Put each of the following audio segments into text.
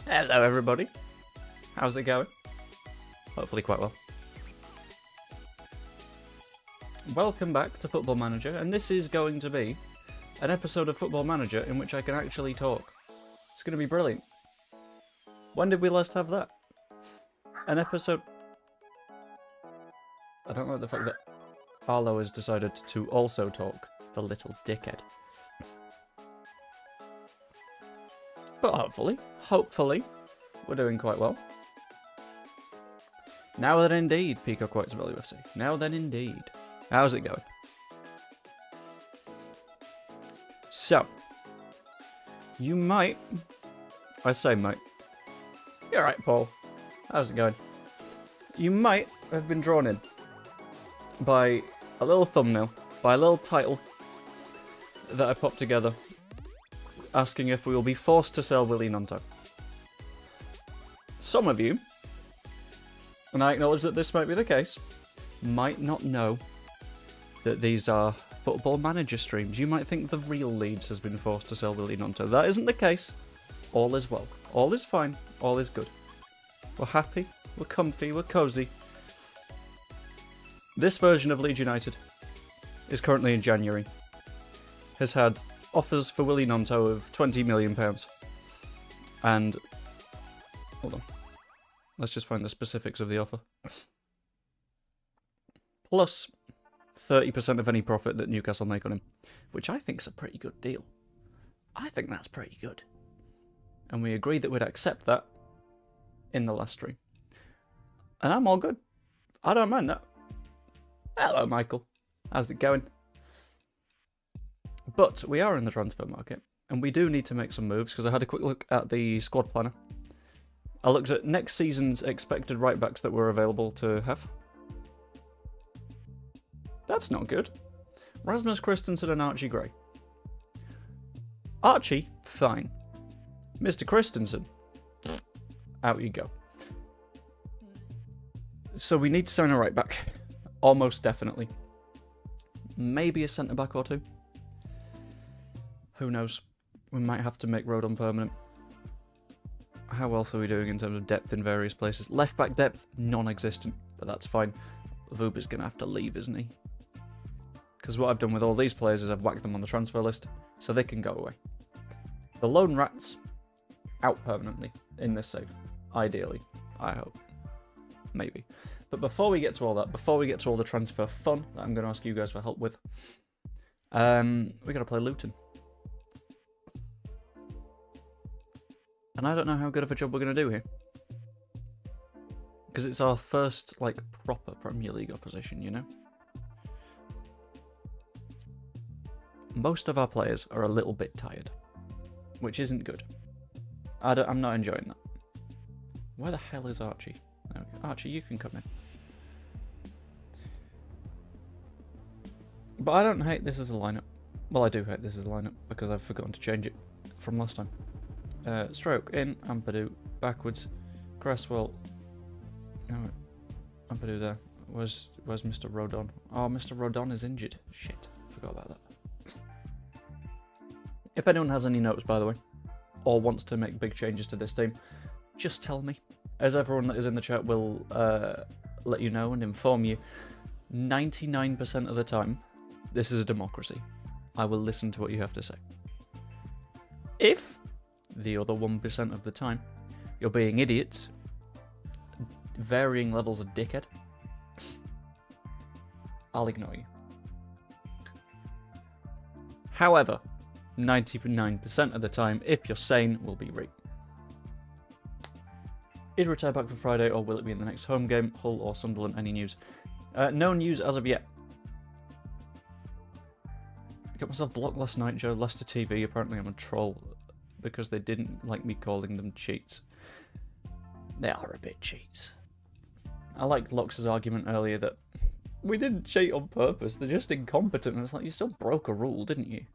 Hello everybody, how's it going? Hopefully quite well. Welcome back to Football Manager, and this is going to be an episode of Football Manager in which I can actually talk. It's going to be brilliant. When did we last have that? An episode... I don't like the fact that Arlo has decided to also talk, the little dickhead. But hopefully, we're doing quite well. Now then indeed, Peacock White's LUFC. Now then indeed. How's it going? So, you might... I say might. You're right, Paul. How's it going? You might have been drawn in by a little thumbnail, by a little title that I popped together asking if we will be forced to sell GNONTO. Some of you, and I acknowledge that this might be the case, might not know that these are Football Manager streams. You might think the real Leeds has been forced to sell GNONTO. That isn't the case. All is well. All is fine. All is good. We're happy. We're comfy. We're cozy. This version of Leeds United is currently in January. Has had offers for GNONTO of £20 million. And... hold on. Let's just find the specifics of the offer. Plus 30% of any profit that Newcastle make on him. Which I think is a pretty good deal. I think that's pretty good. And we agreed that we'd accept that in the last stream. And I'm all good. I don't mind that. Hello, Michael. How's it going? But we are in the transfer market, and we do need to make some moves, because I had a quick look at the squad planner. I looked at next season's expected right-backs that were available to have. That's not good. Rasmus Christensen and Archie Gray. Archie, fine. Mr. Christensen, out you go. So we need to sign a right-back. Almost definitely. Maybe a centre-back or two. Who knows? We might have to make Rodon permanent. How else are we doing in terms of depth in various places? Left-back depth, non-existent, but that's fine. Vuba's going to have to leave, isn't he? Because what I've done with all these players is I've whacked them on the transfer list, so they can go away. The Lone Rats, out permanently in this save. Ideally. I hope. Maybe. But before we get to all that, before we get to all the transfer fun that I'm going to ask you guys for help with, we got to play Luton. And I don't know how good of a job we're going to do here. Because it's our first, like, proper Premier League opposition, you know? Most of our players are a little bit tired. Which isn't good. I'm not enjoying that. Where the hell is Archie? There we go. Archie, you can come in. But I don't hate this as a lineup. Well, I do hate this as a lineup, because I've forgotten to change it from last time. Stroke in, Ampadu backwards, Cresswell. No, Ampadu there. Where's Mr. Rodon? Oh, Mr. Rodon is injured. Shit, forgot about that. If anyone has any notes, by the way, or wants to make big changes to this team, just tell me. As everyone that is in the chat will let you know and inform you, 99% of the time, this is a democracy. I will listen to what you have to say. If the other 1% of the time you're being idiots, varying levels of dickhead, I'll ignore you. However, 99% of the time, if you're sane, we'll be right. Is Retire back for Friday, or will it be in the next home game? Hull or Sunderland? Any news? No news as of yet. Got myself blocked last night, Joe. Leicester TV. Apparently I'm a troll because they didn't like me calling them cheats. They are a bit cheats. I liked Lox's argument earlier that we didn't cheat on purpose. They're just incompetent. And it's like, you still broke a rule, didn't you?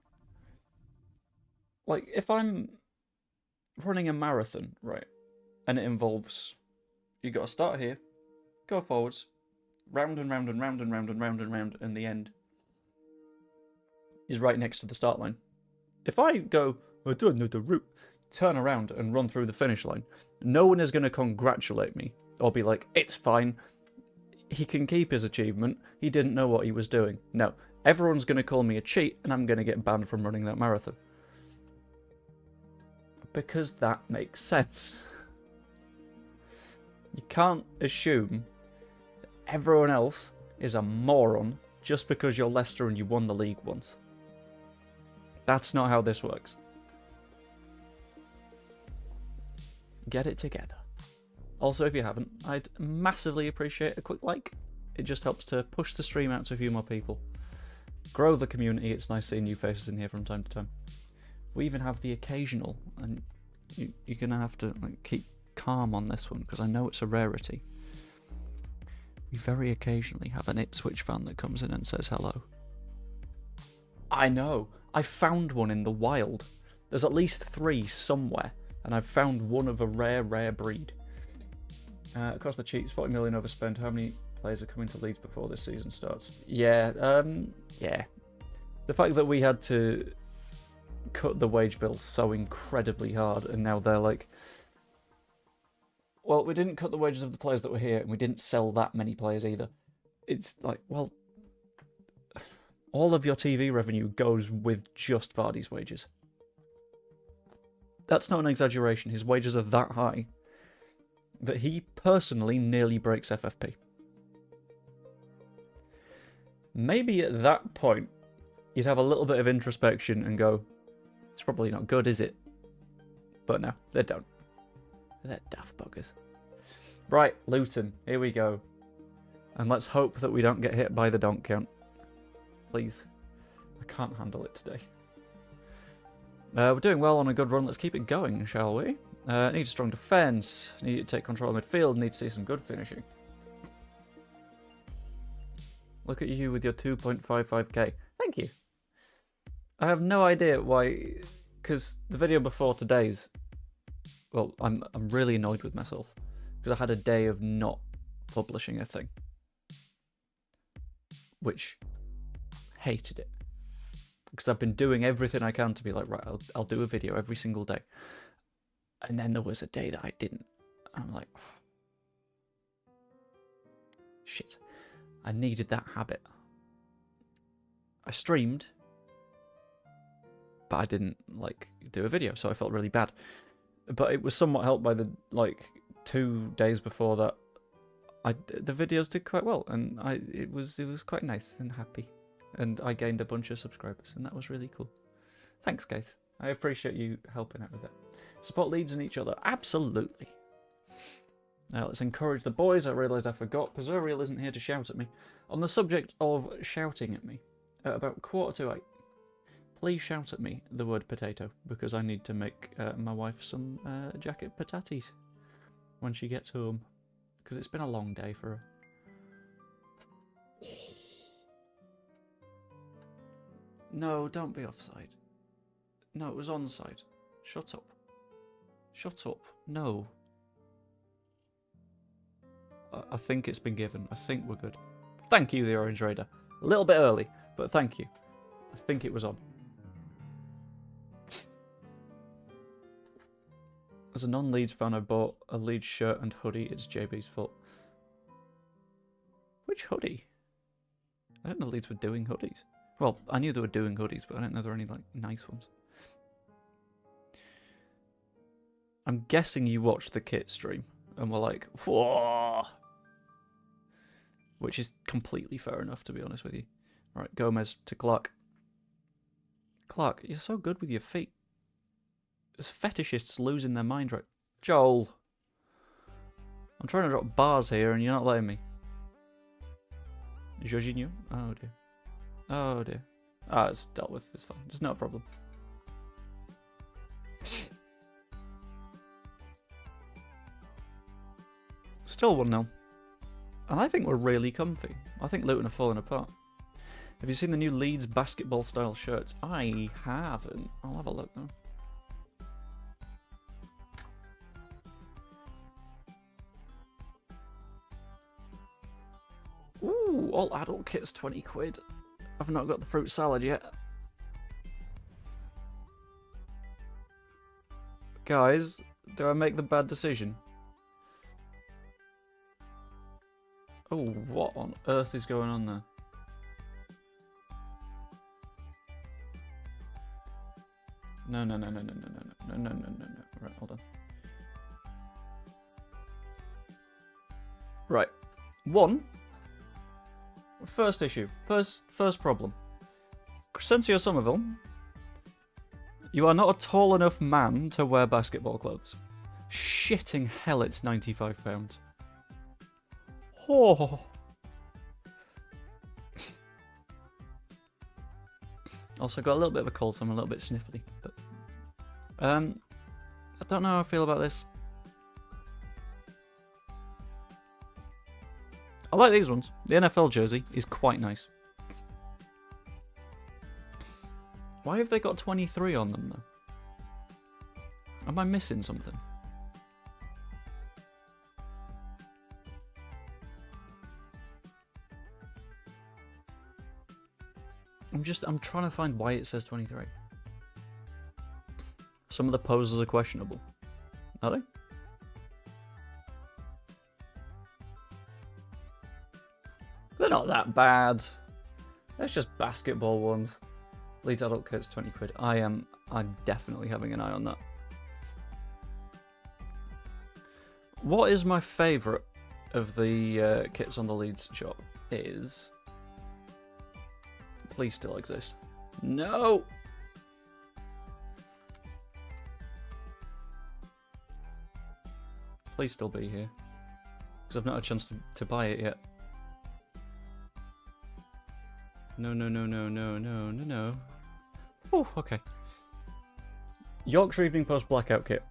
Like, if I'm running a marathon, right, and it involves, you got to start here, go forwards, round and round and round and round and round and round, and the end is right next to the start line. If I go, I don't know the route, turn around and run through the finish line, no one is going to congratulate me or be like, it's fine, he can keep his achievement, he didn't know what he was doing. No, everyone's going to call me a cheat and I'm going to get banned from running that marathon. Because that makes sense. You can't assume that everyone else is a moron just because you're Leicester and you won the league once. That's not how this works. Get it together. Also, if you haven't, I'd massively appreciate a quick like. It just helps to push the stream out to a few more people. Grow the community. It's nice seeing new faces in here from time to time. We even have the occasional, and you're going to have to keep calm on this one because I know it's a rarity. We very occasionally have an Ipswich fan that comes in and says hello. I know. I found one in the wild. There's at least 3 somewhere, and I've found one of a rare breed. Across the cheats, 40 million overspent. How many players are coming to Leeds before this season starts? Yeah, yeah. The fact that we had to cut the wage bill so incredibly hard, and now they're like, well, we didn't cut the wages of the players that were here, and we didn't sell that many players either. It's like, well, all of your TV revenue goes with just Vardy's wages. That's not an exaggeration. His wages are that high that he personally nearly breaks FFP. Maybe at that point, you'd have a little bit of introspection and go, it's probably not good, is it? But no, they don't. They're daft buggers. Right, Luton, here we go. And let's hope that we don't get hit by the donk count. Please. I can't handle it today. We're doing well on a good run. Let's keep it going, shall we? Need a strong defence. Need to take control of midfield. Need to see some good finishing. Look at you with your 2.55k. Thank you. I have no idea why, because the video before today's, well, I'm really annoyed with myself because I had a day of not publishing a thing, which hated it because I've been doing everything I can to be like, right, I'll do a video every single day, and then there was a day that I didn't. I'm like, shit, I needed that habit. I streamed, but I didn't do a video, so I felt really bad. But it was somewhat helped by the 2 days before that the videos did quite well, and it was quite nice and happy, and I gained a bunch of subscribers, and that was really cool. Thanks, guys. I appreciate you helping out with that. Support Leeds and each other, absolutely. Now let's encourage the boys. I realised I forgot. Pazuriel isn't here to shout at me. On the subject of shouting at me, at about 7:45. Please shout at me the word potato, because I need to make my wife some jacket pataties when she gets home, because it's been a long day for her. No, don't be offside. No, it was onside. Shut up. Shut up. No. I think it's been given. I think we're good. Thank you, the Orange Raider. A little bit early, but thank you. I think it was on. As a non-Leeds fan, I bought a Leeds shirt and hoodie. It's JB's fault. Which hoodie? I didn't know Leeds were doing hoodies. Well, I knew they were doing hoodies, but I didn't know there were any nice ones. I'm guessing you watched the kit stream and were like, whoa! Which is completely fair enough, to be honest with you. Alright, Gomez to Clark. Clark, you're so good with your feet. There's fetishists losing their mind right. Joel! I'm trying to drop bars here and you're not letting me. Jorginho? Oh dear. Oh dear. Ah, it's dealt with. It's fine. It's not a problem. Still 1-0. And I think we're really comfy. I think Luton are falling apart. Have you seen the new Leeds basketball style shirts? I haven't. I'll have a look though. Ooh, all adult kit's 20 quid. I've not got the fruit salad yet. Guys, do I make the bad decision? Oh, what on earth is going on there? No. Right, hold on. Right. First issue. First problem. Crescencio Somerville, you are not a tall enough man to wear basketball clothes. Shitting hell, it's £95. Oh. Also got a little bit of a cold, so I'm a little bit sniffly. But I don't know how I feel about this. I like these ones. The NFL jersey is quite nice. Why have they got 23 on them, though? Am I missing something? I'm trying to find why it says 23. Some of the poses are questionable. Are they? They're not that bad. It's just basketball ones. Leeds adult kit's 20 quid. I'm definitely having an eye on that. What is my favourite of the kits on the Leeds shop is... Please still exist. No! Please still be here. Because I've not had a chance to buy it yet. No. Oh, okay. Yorkshire Evening Post Blackout Kit.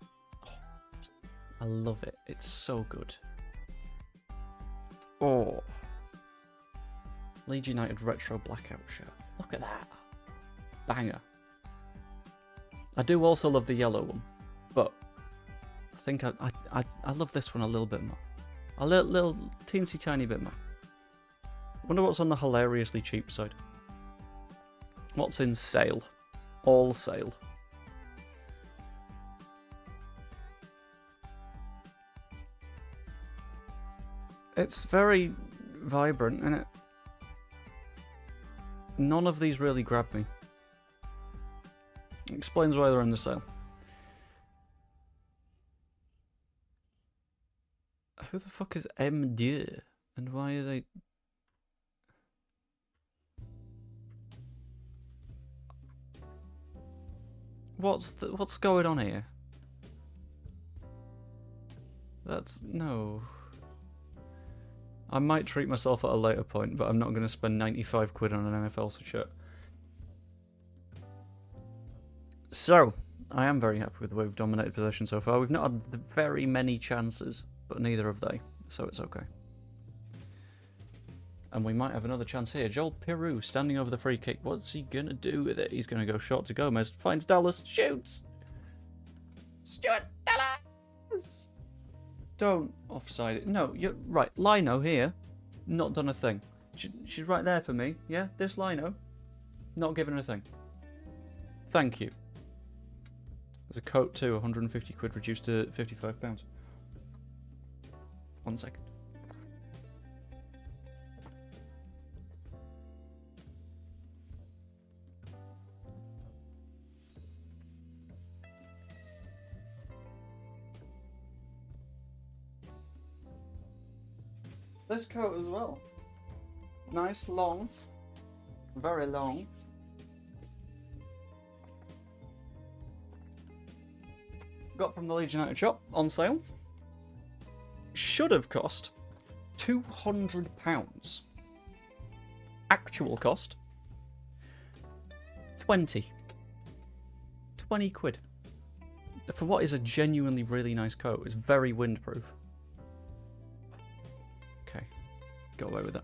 Oh, I love it. It's so good. Oh. Leeds United Retro Blackout shirt. Look at that. Banger. I do also love the yellow one, but I think I love this one a little bit more. A little teensy tiny bit more. Wonder what's on the hilariously cheap side. What's in sale? All sale. It's very vibrant, isn't it? None of these really grab me. Explains why they're in the sale. Who the fuck is M. Dieu? And why are they... What's going on here? That's... no... I might treat myself at a later point, but I'm not going to spend 95 quid on an NFL shirt. So, I am very happy with the way we've dominated possession so far. We've not had very many chances, but neither have they, so it's okay. And we might have another chance here. Joel Piroux standing over the free kick. What's he going to do with it? He's going to go short to Gomez. Finds Dallas. Shoots! Stuart Dallas! Don't offside it. No, you're right. Lino here, not done a thing. She's right there for me. Yeah, this Lino, not given a thing. Thank you. There's a coat too, 150 quid reduced to £55. 1 second. This coat as well. Nice, long. Very long. Got from the Leeds United shop, on sale. Should have cost £200. Actual cost 20 quid. For what is a genuinely really nice coat. It's very windproof. Okay, got away with that.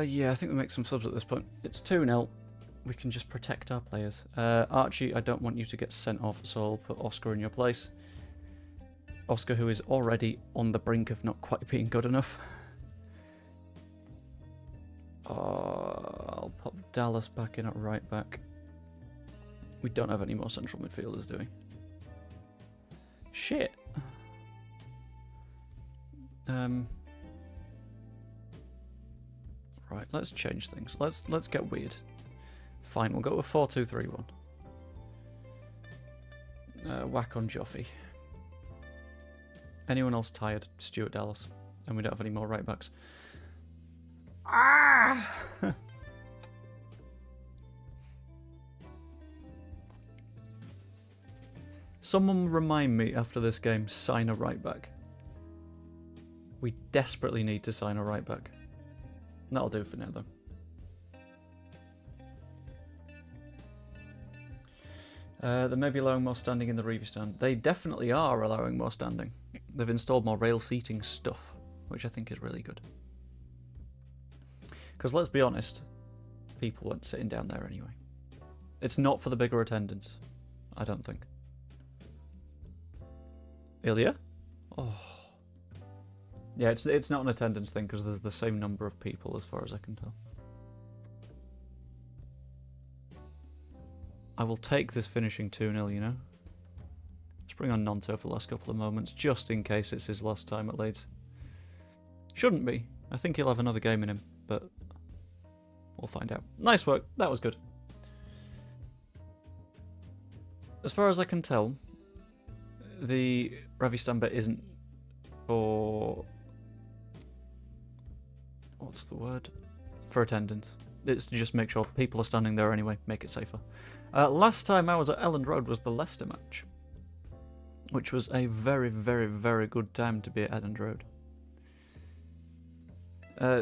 Yeah, I think we make some subs at this point. It's 2-0. We can just protect our players. Archie, I don't want you to get sent off, so I'll put Oscar in your place. Oscar, who is already on the brink of not quite being good enough. I'll pop Dallas back in at right back. We don't have any more central midfielders, do we? Shit. Right, let's change things. Let's get weird. Fine, we'll go with 4-2-3-1. Whack on Joffy. Anyone else tired? Stuart Dallas. And we don't have any more right backs. Ah! Someone remind me after this game, sign a right back. We desperately need to sign a right back. That'll do for now, though. They may be allowing more standing in the review stand. They definitely are allowing more standing. They've installed more rail seating stuff, which I think is really good. Because let's be honest, people weren't sitting down there anyway. It's not for the bigger attendance, I don't think. Ilya? Oh. Yeah, it's not an attendance thing because there's the same number of people as far as I can tell. I will take this finishing 2-0, you know. Let's bring on GNONTO for the last couple of moments, just in case it's his last time at Leeds. Shouldn't be. I think he'll have another game in him, but we'll find out. Nice work. That was good. As far as I can tell, the Ravi stand bet isn't for... what's the word? For attendance. It's to just make sure people are standing there anyway, make it safer. Last time I was at Elland Road was the Leicester match, which was a very, very, very good time to be at Elland Road.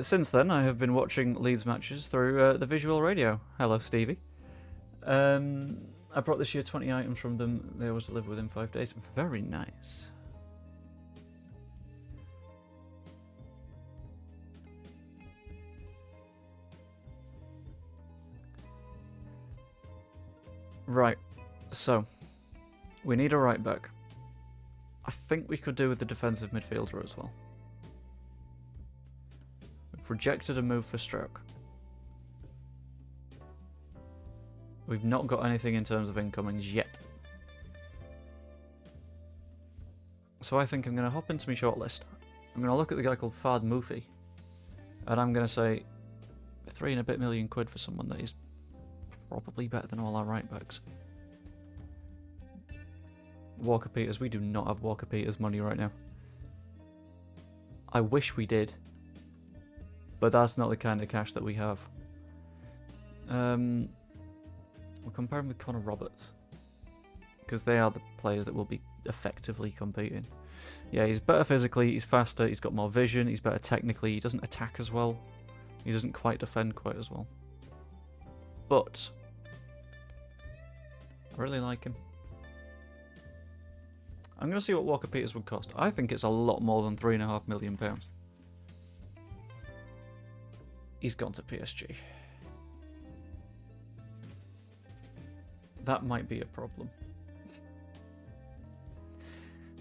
Since then, I have been watching Leeds matches through the visual radio. Hello, Stevie. I brought this year 20 items from them. They always deliver within 5 days. Very nice. Right, so we need a right back. I think we could do with the defensive midfielder as well. We've rejected a move for Stroke. We've not got anything in terms of incomings yet. So I think I'm going to hop into my shortlist. I'm going to look at the guy called Fad Mufi. And I'm going to say 3 and a bit million quid for someone that is probably better than all our right backs. Walker Peters. We do not have Walker Peters money right now. I wish we did. But that's not the kind of cash that we have. We'll compare him with Connor Roberts. Because they are the players that will be effectively competing. Yeah, he's better physically, he's faster, he's got more vision, he's better technically, he doesn't attack as well. He doesn't quite defend quite as well. But I really like him. I'm going to see what Walker Peters would cost. I think it's a lot more than £3.5 million. He's gone to PSG. That might be a problem.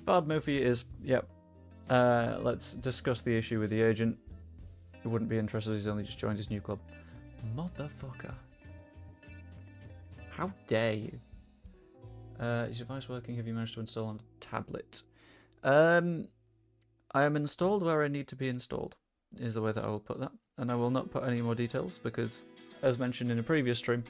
Bad movie is, yep. Let's discuss the issue with the agent. He wouldn't be interested, he's only just joined his new club. Motherfucker. How dare you? Is your device working? Have you managed to install on a tablet? I am installed where I need to be installed, is the way that I will put that. And I will not put any more details because, as mentioned in a previous stream,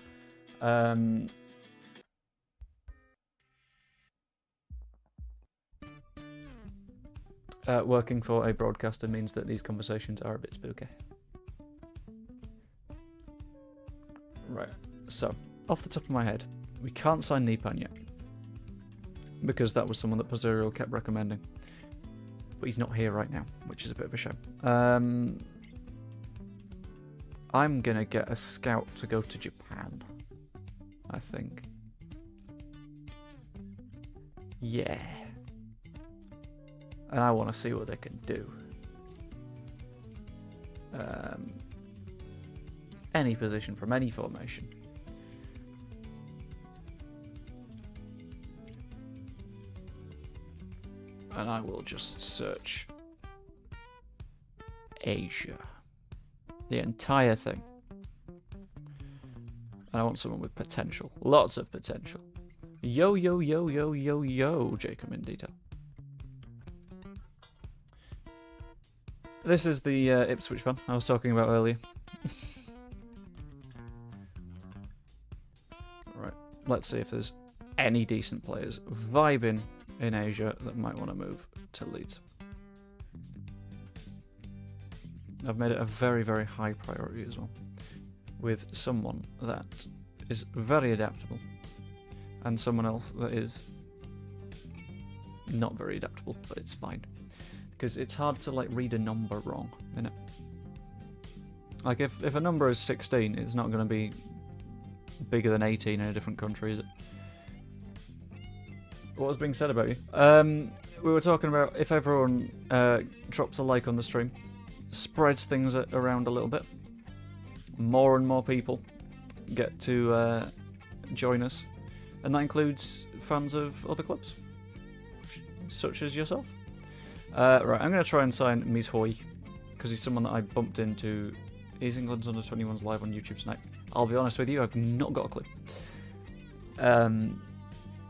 working for a broadcaster means that these conversations are a bit spooky. Right, so, off the top of my head, we can't sign Nipan yet. Because that was someone that Pozerial kept recommending. But he's not here right now, which is a bit of a shame. I'm going to get a scout to go to Japan, I think. Yeah. And I want to see what they can do. Any position from any formation. And I will just search Asia. The entire thing. And I want someone with potential. Lots of potential. Yo, yo, yo, yo, yo, yo, Jacob in detail. This is the Ipswich fan I was talking about earlier. Right, let's see if there's any decent players vibing in Asia that might want to move to Leeds. I've made it a very, very high priority as well, with someone that is very adaptable and someone else that is not very adaptable, but it's fine. Because it's hard to like read a number wrong, innit? Like if a number is 16, it's not going to be bigger than 18 in a different country, is it? What was being said about you? We were talking about if everyone drops a like on the stream, spreads things around a little bit, more and more people get to join us, and that includes fans of other clubs, such as yourself. Right, I'm going to try and sign Mies Hoy, because he's someone that I bumped into. Is England's Under-21s live on YouTube tonight? I'll be honest with you, I've not got a clue.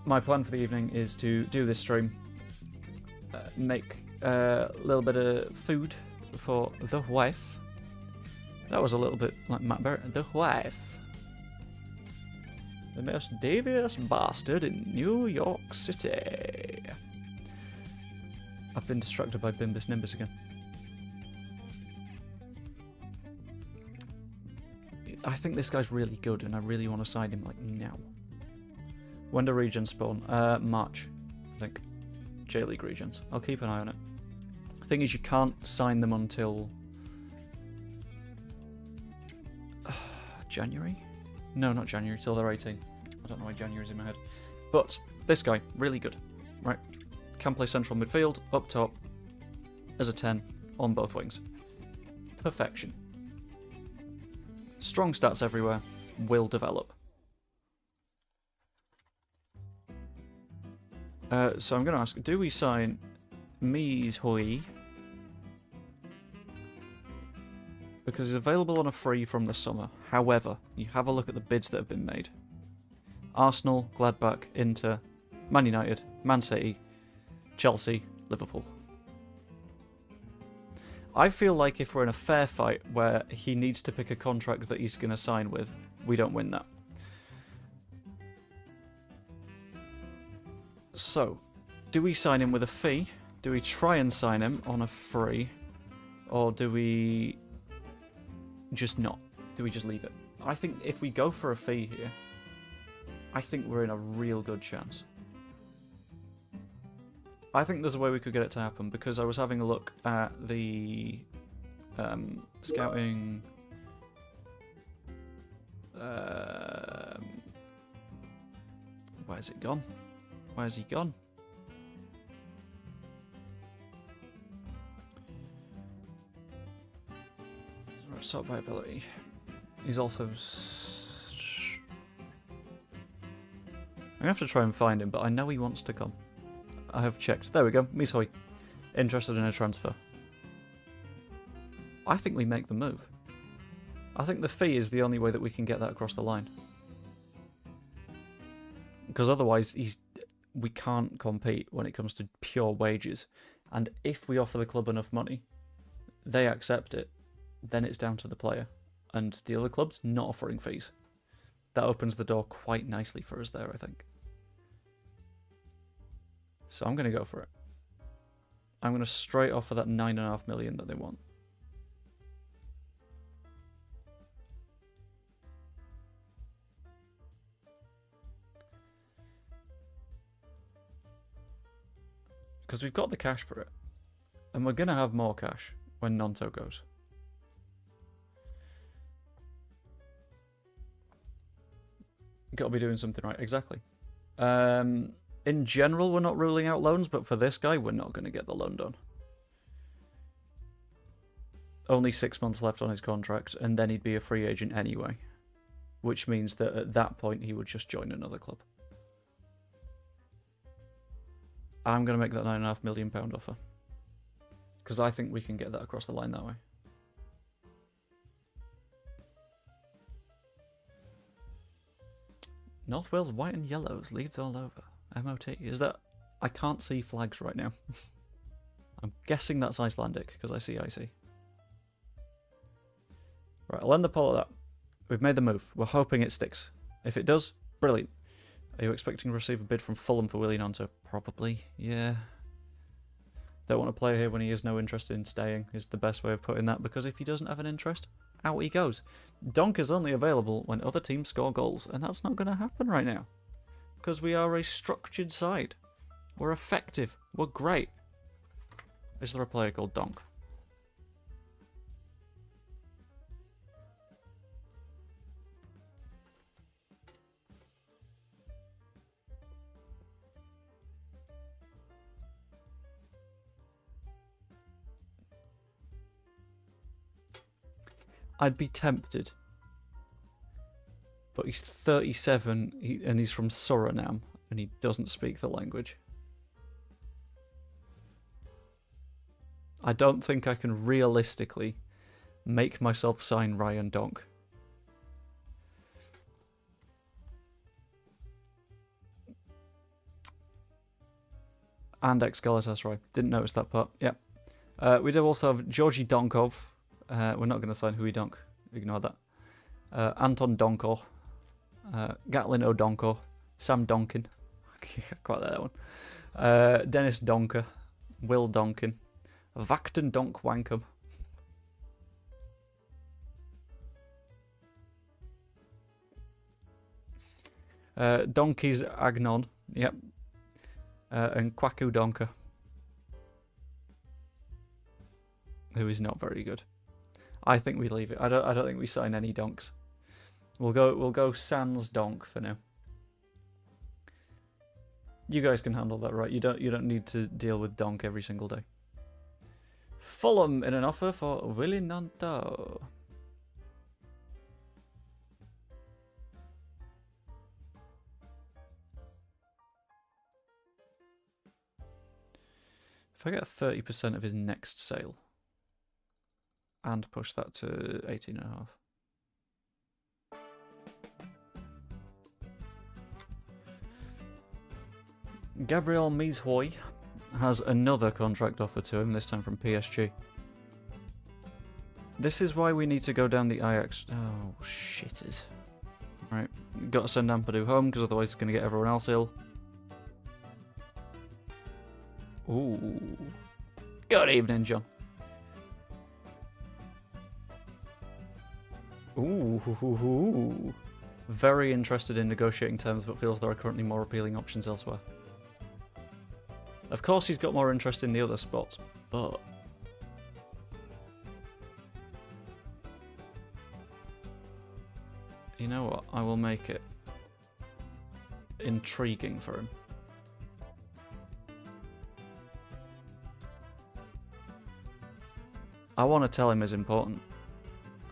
My plan for the evening is to do this stream, make a little bit of food for the wife. That was a little bit like Matt Barrett. The wife. The most devious bastard in New York City. I've been distracted by Bimbus Nimbus again. I think this guy's really good and I really want to sign him like now. When do regions spawn? March, I think. J-League regions. I'll keep an eye on it. The thing is, you can't sign them until January? No, not January, till they're 18. I don't know why January's in my head. But this guy, really good. Right. Can play central midfield, up top, as a 10, on both wings. Perfection. Strong stats everywhere. Will develop. So I'm going to ask, do we sign Mies Hoy? Because it's available on a free from the summer. However, you have a look at the bids that have been made. Arsenal, Gladbach, Inter, Man United, Man City, Chelsea, Liverpool. I feel like if we're in a fair fight where he needs to pick a contract that he's going to sign with, we don't win that. So, do we sign him with a fee? Do we try and sign him on a free? Or do we just not? Do we just leave it? I think if we go for a fee here, I think we're in a real good chance. I think there's a way we could get it to happen, because I was having a look at the scouting... where's it gone? Where's he gone? Right, sort by ability. He's also... I'm going to have to try and find him, but I know he wants to come. I have checked. There we go. Mies Hoy. Interested in a transfer. I think we make the move. I think the fee is the only way that we can get that across the line. Because otherwise, we can't compete when it comes to pure wages. And if we offer the club enough money, they accept it, then it's down to the player. And the other club's not offering fees. That opens the door quite nicely for us there, I think. So I'm going to go for it. I'm going to straight offer that 9.5 million that they want. Because we've got the cash for it. And we're going to have more cash when GNONTO goes. Got to be doing something right. Exactly. In general, we're not ruling out loans, but for this guy, we're not going to get the loan done. Only 6 months left on his contract, and then he'd be a free agent anyway. Which means that at that point, he would just join another club. I'm going to make that £9.5 million offer. Because I think we can get that across the line that way. North Wales white and yellows, Leeds all over. MOT. Is that... I can't see flags right now. I'm guessing that's Icelandic, because I see icy. Right, I'll end the poll at that. We've made the move. We're hoping it sticks. If it does, brilliant. Are you expecting to receive a bid from Fulham for Willie Gnonto? Probably, yeah. Don't want to play here when he has no interest in staying, is the best way of putting that, because if he doesn't have an interest, out he goes. Donk is only available when other teams score goals, and that's not going to happen right now. Because we are a structured side. We're effective. We're great. Is there a player called Donk? I'd be tempted. But he's 37 and he's from Suriname and he doesn't speak the language. I don't think I can realistically make myself sign Ryan Donk. And ex-Galatasaray. Didn't notice that part. Yep. We do also have Georgi Donkov. We're not going to sign Hui Donk. Ignore that. Anton Donko. Gatlin O'Donko. Sam Donkin. I can't quite like that one. Dennis Donker. Will Donkin. Vakton Donk Wankum. Donkey's Agnon. Yep. And Kwaku Donker. Who is not very good. I think we leave it. I don't think we sign any donks. We'll go sans donk for now. You guys can handle that, right? You don't need to deal with donk every single day. Fulham in an offer for Willie Gnonto. If I get 30% of his next sale and push that to 18.5. Gabriel Mizhoy has another contract offer to him, this time from PSG. This is why we need to go down the Ajax. Oh, shit it. Right, got to send Ampadu home because otherwise it's going to get everyone else ill. Ooh. Good evening, John. Ooh. Very interested in negotiating terms, but feels there are currently more appealing options elsewhere. Of course he's got more interest in the other spots, but... You know what? I will make it intriguing for him. I want to tell him it's important.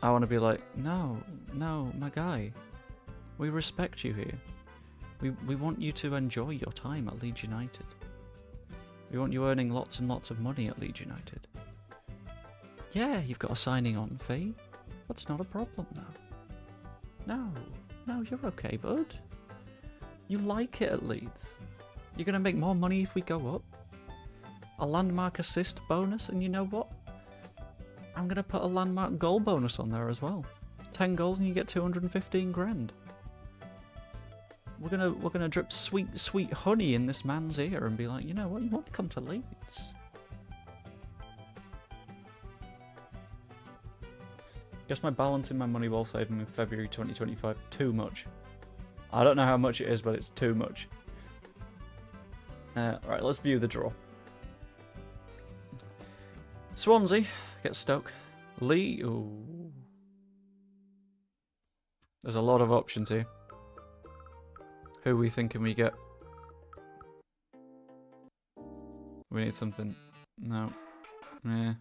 I want to be like, no, my guy. We respect you here. We want you to enjoy your time at Leeds United. We want you earning lots and lots of money at Leeds United. Yeah, you've got a signing on fee. That's not a problem now. No, you're okay, bud. You like it at Leeds. You're going to make more money if we go up. A landmark assist bonus, and you know what? I'm going to put a landmark goal bonus on there as well. 10 goals and you get 215 grand. We're gonna drip sweet honey in this man's ear and be like, you know what, you want to come to Leeds. Guess my balance in my Moneyball saving in February 2025, too much. I don't know how much it is, but it's too much. Right, let's view the draw. Swansea gets Stoke. Lee, ooh. There's a lot of options here. Who are we thinking we get? We need something. No. Yeah.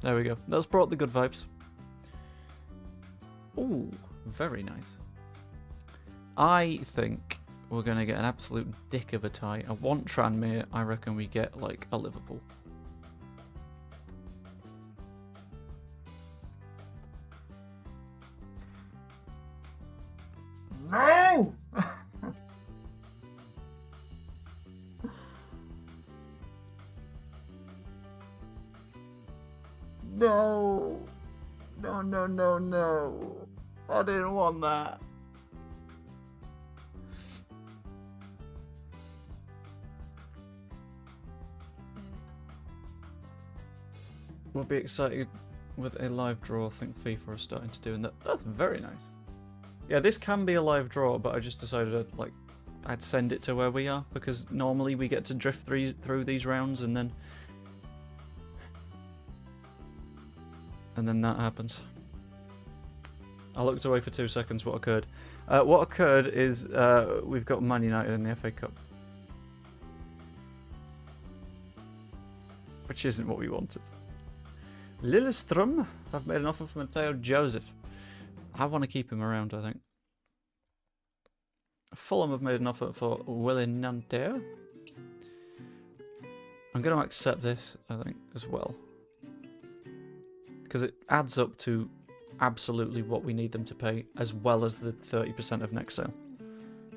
There we go. That's brought the good vibes. Ooh, very nice. I think we're going to get an absolute dick of a tie. I want Tranmere. I reckon we get like a Liverpool. No. No, no, no, no. I didn't want that. We'll be excited with a live draw. I think FIFA are starting to do, and that's very nice. Yeah, this can be a live draw, but I just decided I'd send it to where we are, because normally we get to drift through these rounds, and then that happens. I looked away for 2 seconds. What occurred? What occurred is we've got Man United in the FA Cup, which isn't what we wanted. Lillestrøm have made an offer for Matteo Joseph. I want to keep him around, I think. Fulham have made an offer for Willy Nanterre. I'm going to accept this, I think, as well. Because it adds up to absolutely what we need them to pay, as well as the 30% of next sale.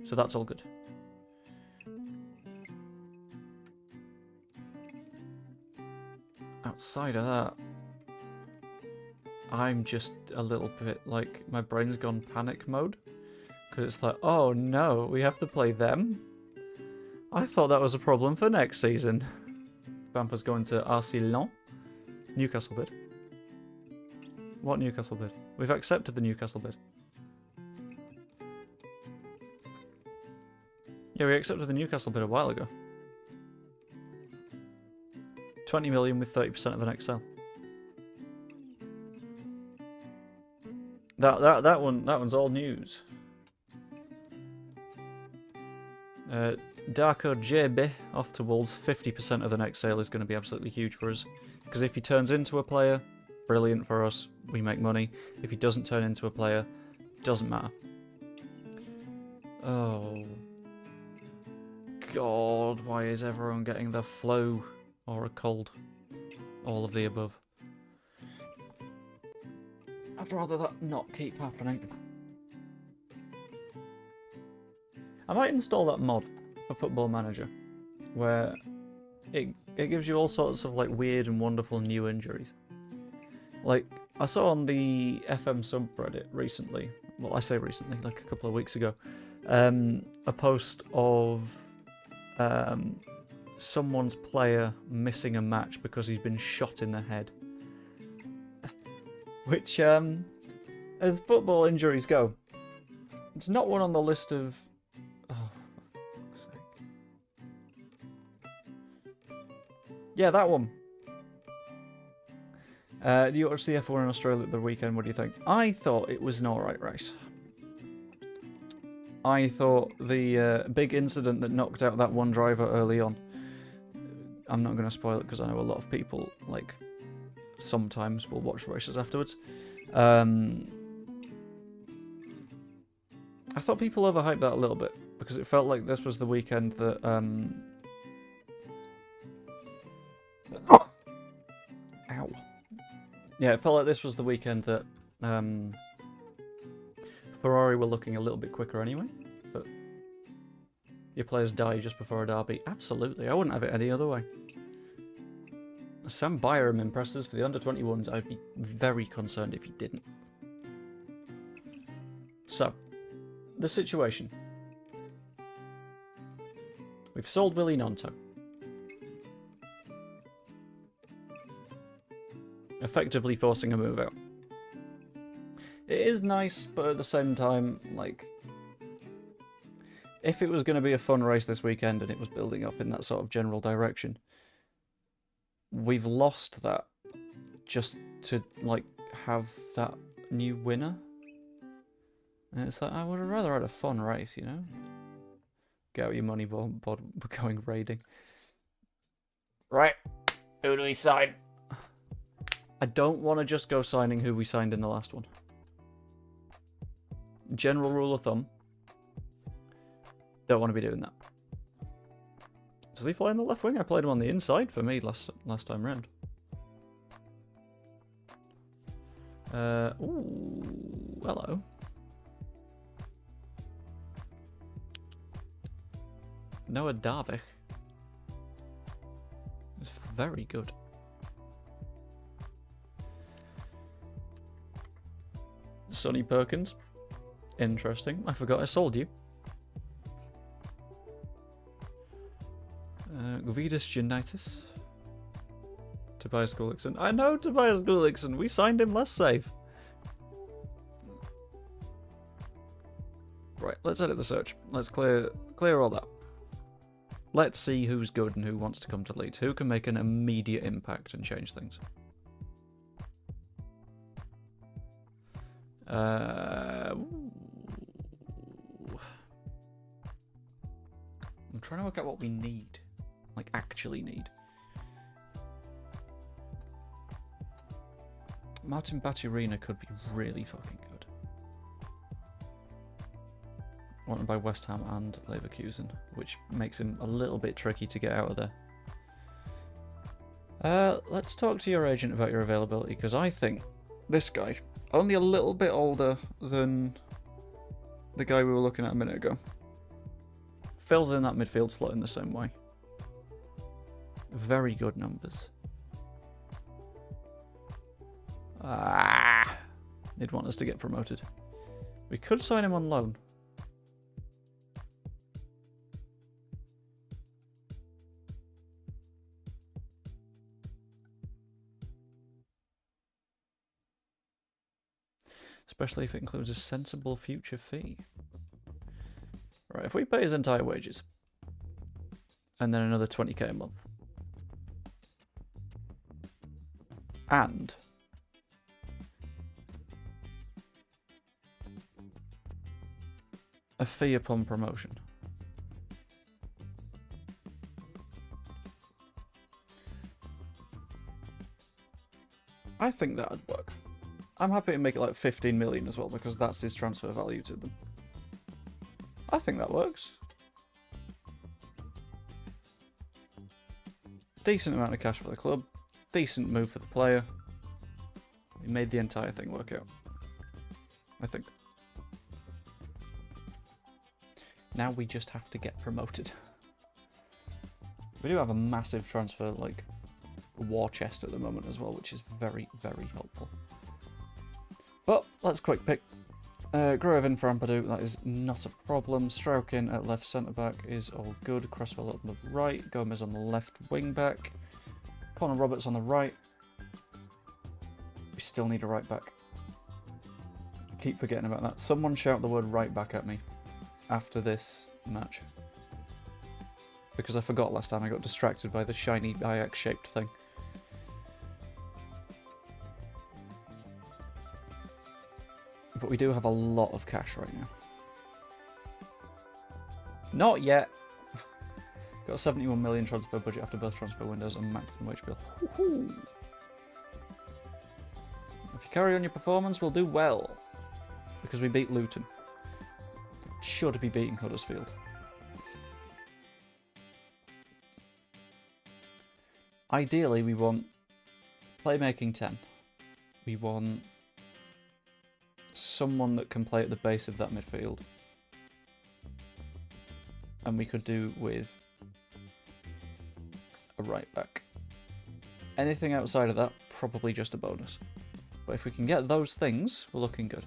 So that's all good. Outside of that, I'm just a little bit like, my brain's gone panic mode. Because it's like, oh no, we have to play them? I thought that was a problem for next season. Bamper's going to RC Lens. Newcastle bid. What Newcastle bid? We've accepted the Newcastle bid. Yeah, we accepted the Newcastle bid a while ago. 20 million with 30% of the next sale. That one's all news. Darko JB off to Wolves. 50% of the next sale is going to be absolutely huge for us, because if he turns into a player, brilliant for us. We make money. If he doesn't turn into a player, doesn't matter. Oh God, why is everyone getting the flu or a cold? All of the above. I'd rather that not keep happening. I might install that mod for Football Manager, where it gives you all sorts of like weird and wonderful new injuries. Like, I saw on the FM subreddit recently, well, I say recently, like a couple of weeks ago, a post of someone's player missing a match because he's been shot in the head. Which, as football injuries go, it's not one on the list of... Oh, for fuck's sake. Yeah, that one. Do you watch the F1 in Australia at the weekend? What do you think? I thought it was an alright race. I thought the big incident that knocked out that one driver early on, I'm not going to spoil it because I know a lot of people, like, sometimes will watch races afterwards. I thought people overhyped that a little bit, because it felt like this was the weekend that... Ow. Yeah, it felt like this was the weekend that Ferrari were looking a little bit quicker anyway, but your players die just before a derby. Absolutely, I wouldn't have it any other way. Sam Byram impresses for the under-21s. I'd be very concerned if he didn't. So, the situation. We've sold Willy GNONTO. Effectively forcing a move out. It is nice, but at the same time, like, if it was going to be a fun race this weekend and it was building up in that sort of general direction, we've lost that just to, like, have that new winner. And it's like, I would have rather had a fun race, you know? Get out your Moneyball, we're going raiding. Right, who do we sign? I don't want to just go signing who we signed in the last one. General rule of thumb. Don't want to be doing that. Does he play on the left wing? I played him on the inside for me last time round. Ooh, hello. Noah Darvich. It's very good. Sonny Perkins. Interesting. I forgot I sold you. Gvidus Janitis. Tobias Gullickson. I know Tobias Gullickson. We signed him last save. Right, let's edit the search. Let's clear all that. Let's see who's good and who wants to come to Leeds. Who can make an immediate impact and change things. I'm trying to work out what we need. Like, actually need. Martin Baturina could be really fucking good. Wanted by West Ham and Leverkusen, which makes him a little bit tricky to get out of there. Let's talk to your agent about your availability, because I think this guy, only a little bit older than the guy we were looking at a minute ago, fills in that midfield slot in the same way. Very good numbers. They'd want us to get promoted. We could sign him on loan. Especially if it includes a sensible future fee. Right, if we pay his entire wages, and then another 20k a month, and a fee upon promotion. I think that'd work. I'm happy to make it like 15 million as well, because that's his transfer value to them. I think that works. Decent amount of cash for the club. Decent move for the player. We made the entire thing work out. I think. Now we just have to get promoted. We do have a massive transfer, like, war chest at the moment as well, which is very, very helpful. But let's quick pick. Groven for Ampadu, that is not a problem. Strauchin at left centre-back is all good. Cresswell on the right. Gomez on the left wing-back. Connor Roberts on the right. We still need a right-back. I keep forgetting about that. Someone shout the word right-back at me after this match. Because I forgot last time. I got distracted by the shiny Ajax-shaped thing. But we do have a lot of cash right now. Not yet. Got a 71 million transfer budget after both transfer windows and maximum wage bill. If you carry on your performance, we'll do well. Because we beat Luton. Should be beating Huddersfield. Ideally, we want playmaking 10. We want someone that can play at the base of that midfield. And we could do with a right back. Anything outside of that, probably just a bonus. But if we can get those things, we're looking good.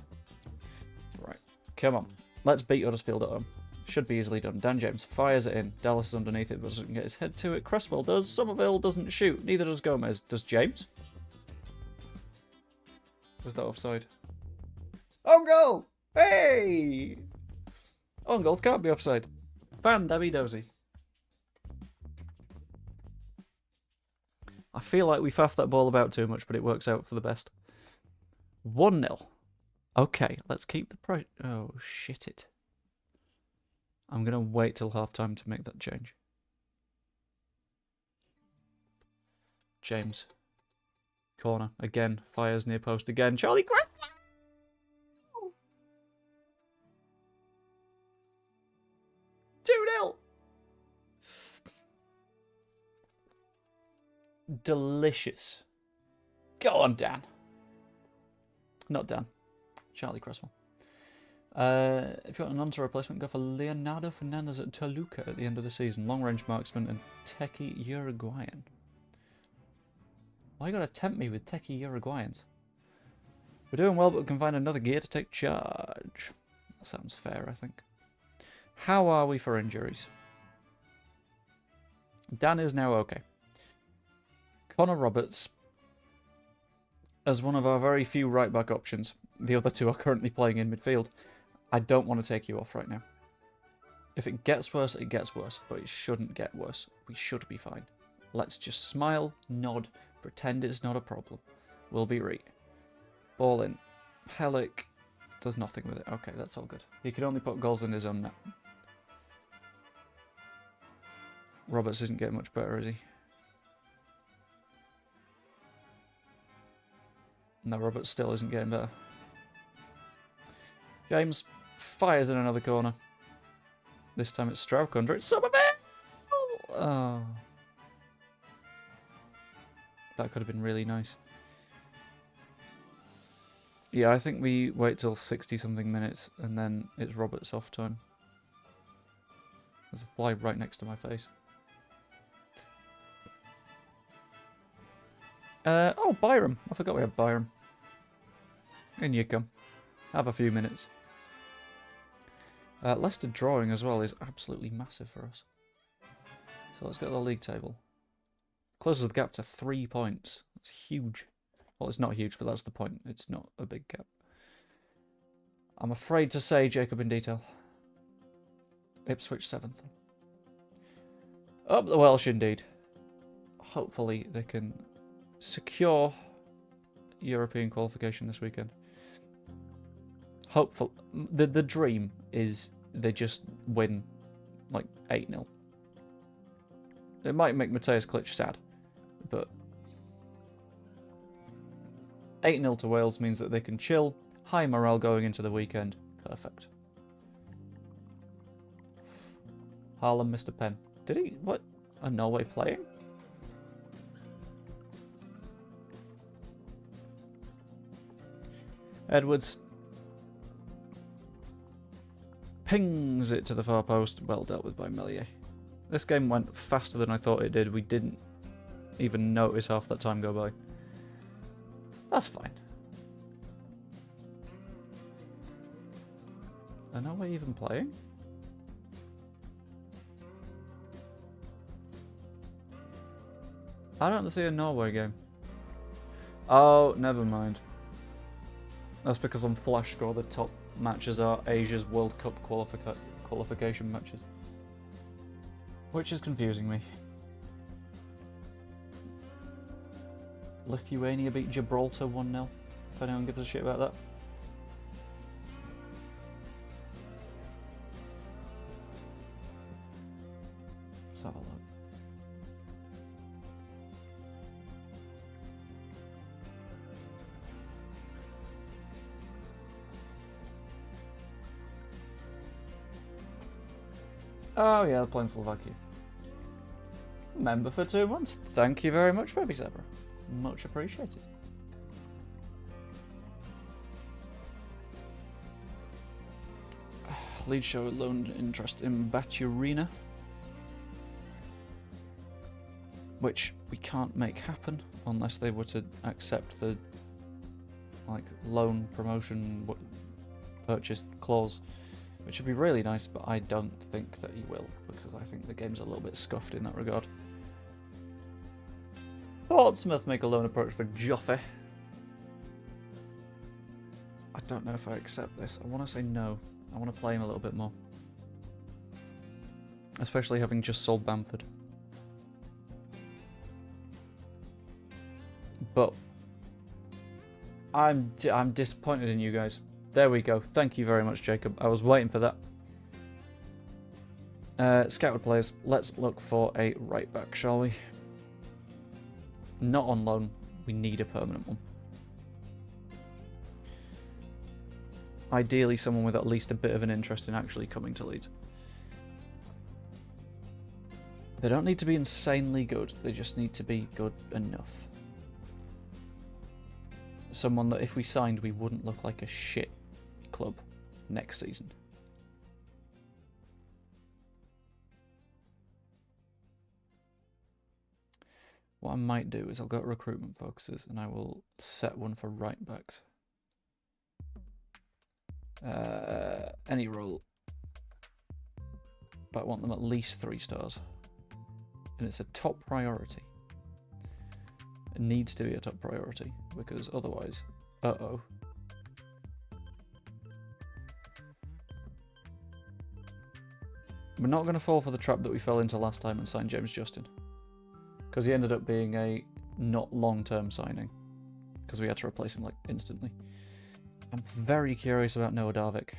Right, come on. Let's beat Huddersfield at home. Should be easily done. Dan James fires it in. Dallas is underneath it, but doesn't get his head to it. Cresswell does. Somerville doesn't shoot. Neither does Gomez. Does James? Was that offside? On goal! Hey! On goals can't be offside. Ban Dabby Dozy. I feel like we faffed that ball about too much, but it works out for the best. 1-0. Okay, let's keep the pressure. Oh, shit it. I'm going to wait till half-time to make that change. James. Corner. Again. Fires near post again. Charlie Grant. 2-0. Delicious. Go on, Dan. Not Dan. Charlie Cresswell. If you want an Gnonto replacement, go for Leonardo Fernandez at Toluca at the end of the season. Long-range marksman and techie Uruguayan. Why you gotta tempt me with techie Uruguayans? We're doing well, but we can find another gear to take charge. That sounds fair, I think. How are we for injuries? Dan is now okay. Connor Roberts, as one of our very few right-back options, the other two are currently playing in midfield. I don't want to take you off right now. If it gets worse, it gets worse, but it shouldn't get worse. We should be fine. Let's just smile, nod, pretend it's not a problem. We'll be right. Ball in. Helic does nothing with it. Okay, that's all good. He can only put goals in his own net. Roberts isn't getting much better, is he? No, Roberts still isn't getting better. James fires in another corner. This time it's Stroke under it. Somerville! Oh. That could have been really nice. Yeah, I think we wait till 60-something minutes and then it's Roberts off time. There's a fly right next to my face. Oh, Byram. I forgot we had Byram. In you come. Have a few minutes. Leicester drawing as well is absolutely massive for us. So let's go to the league table. Closes the gap to 3 points. That's huge. Well, it's not huge, but that's the point. It's not a big gap. I'm afraid to say Jacob in detail. Ipswich 7th. Up the Welsh indeed. Hopefully they can secure European qualification this weekend. Hopeful. The dream is they just win like 8-0. It might make Mateusz Klich sad, but 8-0 to Wales means that they can chill. High morale going into the weekend. Perfect. Harlem, Mr. Penn. Did he? What? Are Norway playing? Edwards pings it to the far post. Well dealt with by Melier. This game went faster than I thought it did. We didn't even notice half that time go by. That's fine. Are Norway even playing? I don't see a Norway game. Oh, never mind. That's because on Flash Score the top matches are Asia's World Cup qualification matches. Which is confusing me. Lithuania beat Gibraltar 1-0. If anyone gives a shit about that. Let's have a look. Oh yeah, they're playing Slovakia. Member for 2 months. Thank you very much, Baby Zebra. Much appreciated. Leeds show loan interest in Baturina, which we can't make happen unless they were to accept the loan promotion purchase clause, which would be really nice, but I don't think that he will, because I think the game's a little bit scuffed in that regard. Portsmouth make a loan approach for Joffe. I don't know if I accept this. I want to say no. I want to play him a little bit more. Especially having just sold Bamford. But I'm disappointed in you guys. There we go. Thank you very much, Jacob. I was waiting for that. Scouted players. Let's look for a right back, shall we? Not on loan. We need a permanent one. Ideally, someone with at least a bit of an interest in actually coming to Leeds. They don't need to be insanely good. They just need to be good enough. Someone that if we signed, we wouldn't look like a shit club next season. What I might do is I'll go to recruitment focuses and I will set one for right backs. Any role. But I want them at least 3 stars. And it's a top priority. It needs to be a top priority, because otherwise, uh-oh. We're not going to fall for the trap that we fell into last time and sign James Justin. Because he ended up being a not long-term signing. Because we had to replace him like instantly. I'm very curious about Noah Darvik.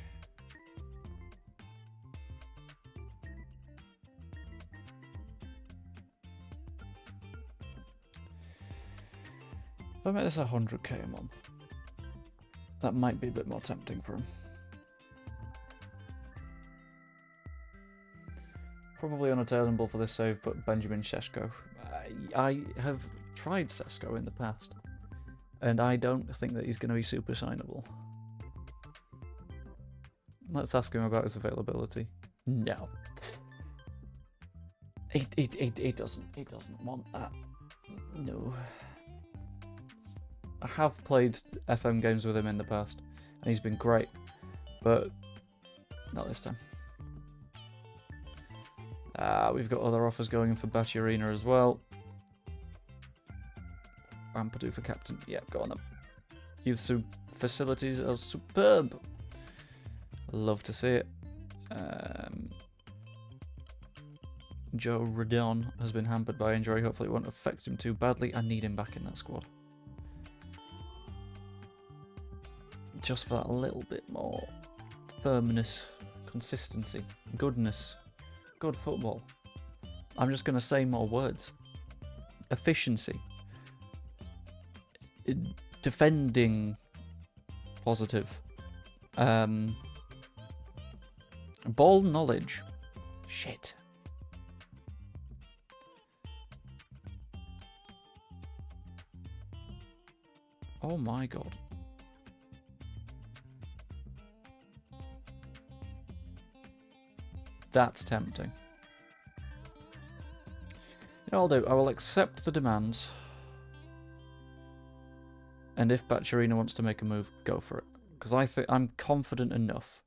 If I make this 100k a month, that might be a bit more tempting for him. Probably unattainable for this save, but Benjamin Sesko. I have tried Sesko in the past, and I don't think that he's going to be super signable. Let's ask him about his availability. No. He doesn't want that. No. I have played FM games with him in the past, and he's been great, but not this time. We've got other offers going in for Bacciarina as well. Ampadu for captain. Yeah, go on then. Youth facilities are superb. Love to see it. Joe Rodon has been hampered by injury. Hopefully it won't affect him too badly. I need him back in that squad. Just for that little bit more firmness, consistency, goodness, good football. I'm just going to say more words. Efficiency. Defending positive. Ball knowledge. Shit. Oh my god. That's tempting. You know what I'll do? I will accept the demands. And if Bacciarina wants to make a move, go for it. Because I'm confident enough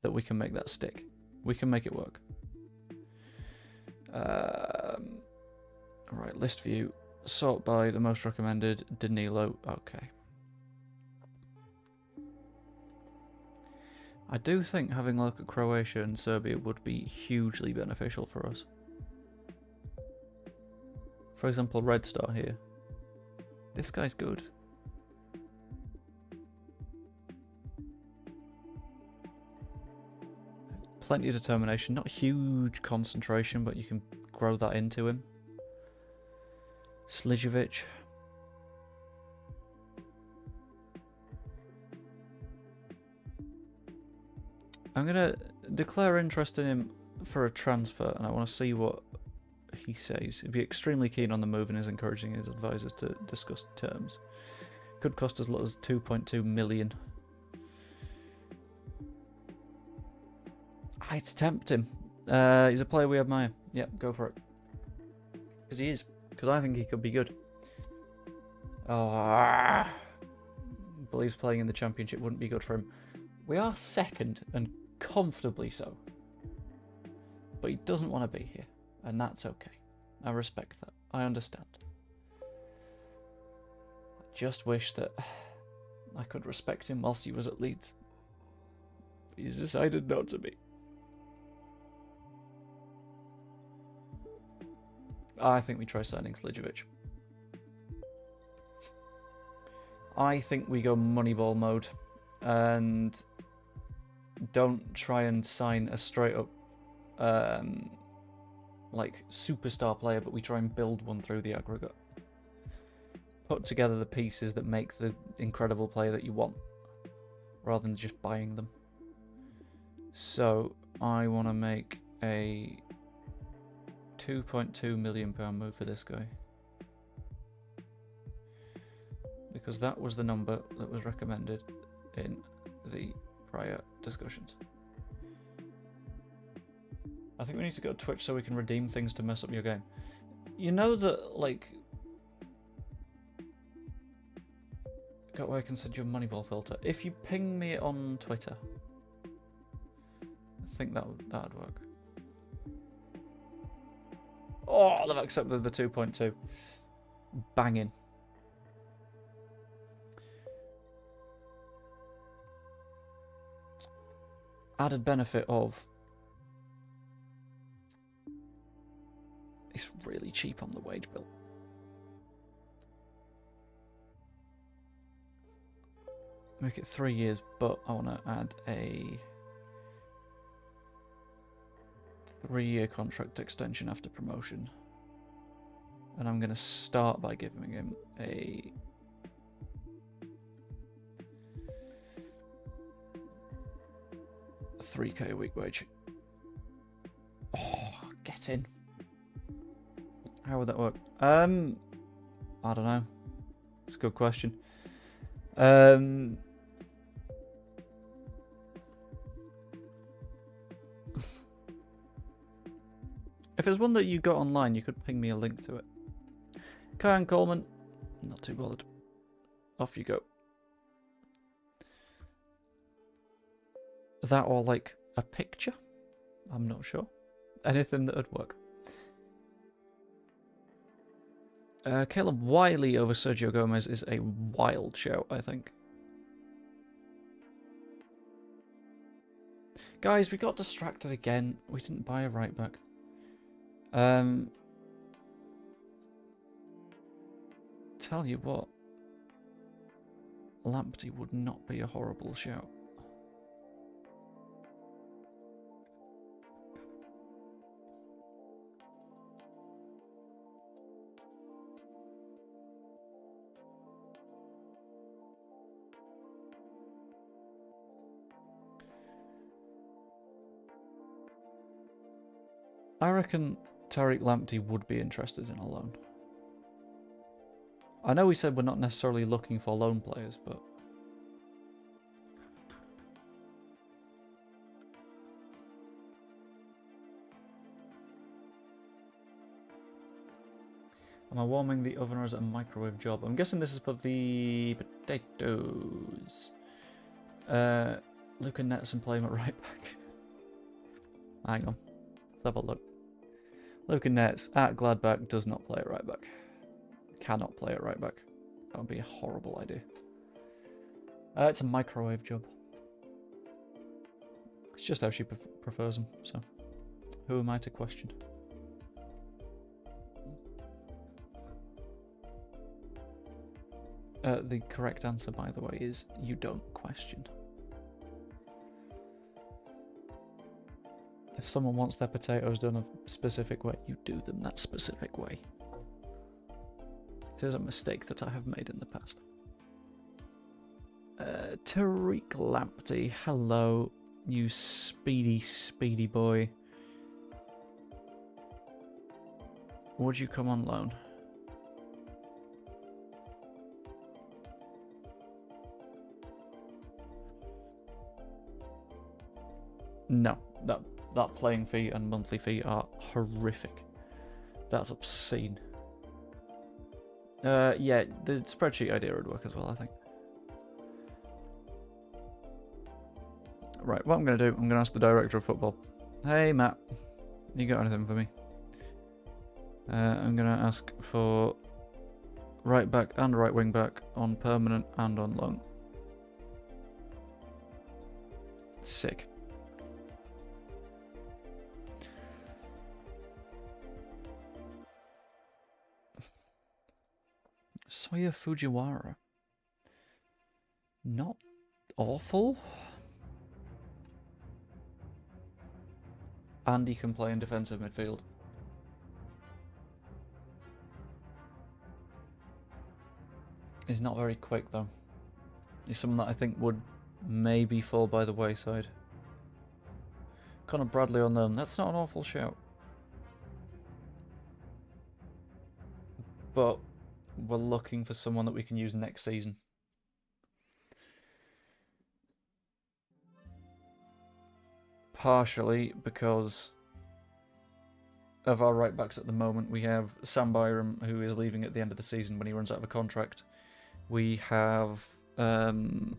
that we can make that stick. We can make it work. Right, list view. Sort by the most recommended. Danilo. Okay. I do think having a look at Croatia and Serbia would be hugely beneficial for us. For example, Red Star here. This guy's good. Plenty of determination, not huge concentration, but you can grow that into him. Slijevic. I'm going to declare interest in him for a transfer, and I want to see what he says. He'd be extremely keen on the move and is encouraging his advisors to discuss terms. Could cost as little as 2.2 million. I'd tempt him. He's a player we admire. Yep, go for it. Because he is. Because I think he could be good. Oh, believes playing in the Championship wouldn't be good for him. We are second, and comfortably so. But he doesn't want to be here, and that's okay. I respect that. I understand. I just wish that I could respect him whilst he was at Leeds. He's decided not to be. I think we try signing Slijevic. I think we go Moneyball mode and don't try and sign a straight up like superstar player, but we try and build one through the aggregate. Put together the pieces that make the incredible player that you want, rather than just buying them. So I want to make a £2.2 million move for this guy, because that was the number that was recommended in the prior discussions. I think we need to go to Twitch so we can redeem things to mess up your game. You know that, like, Got where I can send you a Moneyball filter. If you ping me on Twitter, I think that'd work. Oh, they've accepted the 2.2. Banging. Added benefit of it's really cheap on the wage bill. Make it 3 years, but I want to add a 3-year contract extension after promotion. And I'm going to start by giving him a $3K a week wage. Oh, get in. How would that work? I don't know. It's a good question. If it's one that you got online, you could ping me a link to it. Kyan Coleman, not too bothered. Off you go. That or like a picture? I'm not sure. Anything that would work. Caleb Wiley over Sergio Gomez is a wild shout, I think. Guys, we got distracted again. We didn't buy a right back. Tell you what, Lamptey would not be a horrible shout. I reckon Tariq Lamptey would be interested in a loan. I know we said we're not necessarily looking for loan players, but am I warming the oven or is it a microwave job? I'm guessing this is for the potatoes. Luca Netson playing at right back. Hang on. Let's have a look. Luca Nets at Gladbach does not play at right back. Cannot play at right back. That would be a horrible idea. It's a microwave job. It's just how she prefers them, so who am I to question? The correct answer, by the way, is you don't question. If someone wants their potatoes done a specific way, you do them that specific way. It is a mistake that I have made in the past. Tariq Lamptey, hello, you speedy boy. Would you come on loan? No, that playing fee and monthly fee are horrific. That's obscene. Yeah, the spreadsheet idea would work as well, I think. Right, what I'm going to do, I'm going to ask the director of football. Hey, Matt, you got anything for me? I'm going to ask for right back and right wing back on permanent and on loan. Sick. Soya Fujiwara. Not awful. And he can play in defensive midfield. He's not very quick though. He's someone that I think would maybe fall by the wayside. Connor Bradley on them. That's not an awful shout. But we're looking for someone that we can use next season. Partially because of our right backs at the moment. We have Sam Byram, who is leaving at the end of the season when he runs out of a contract. We have Connor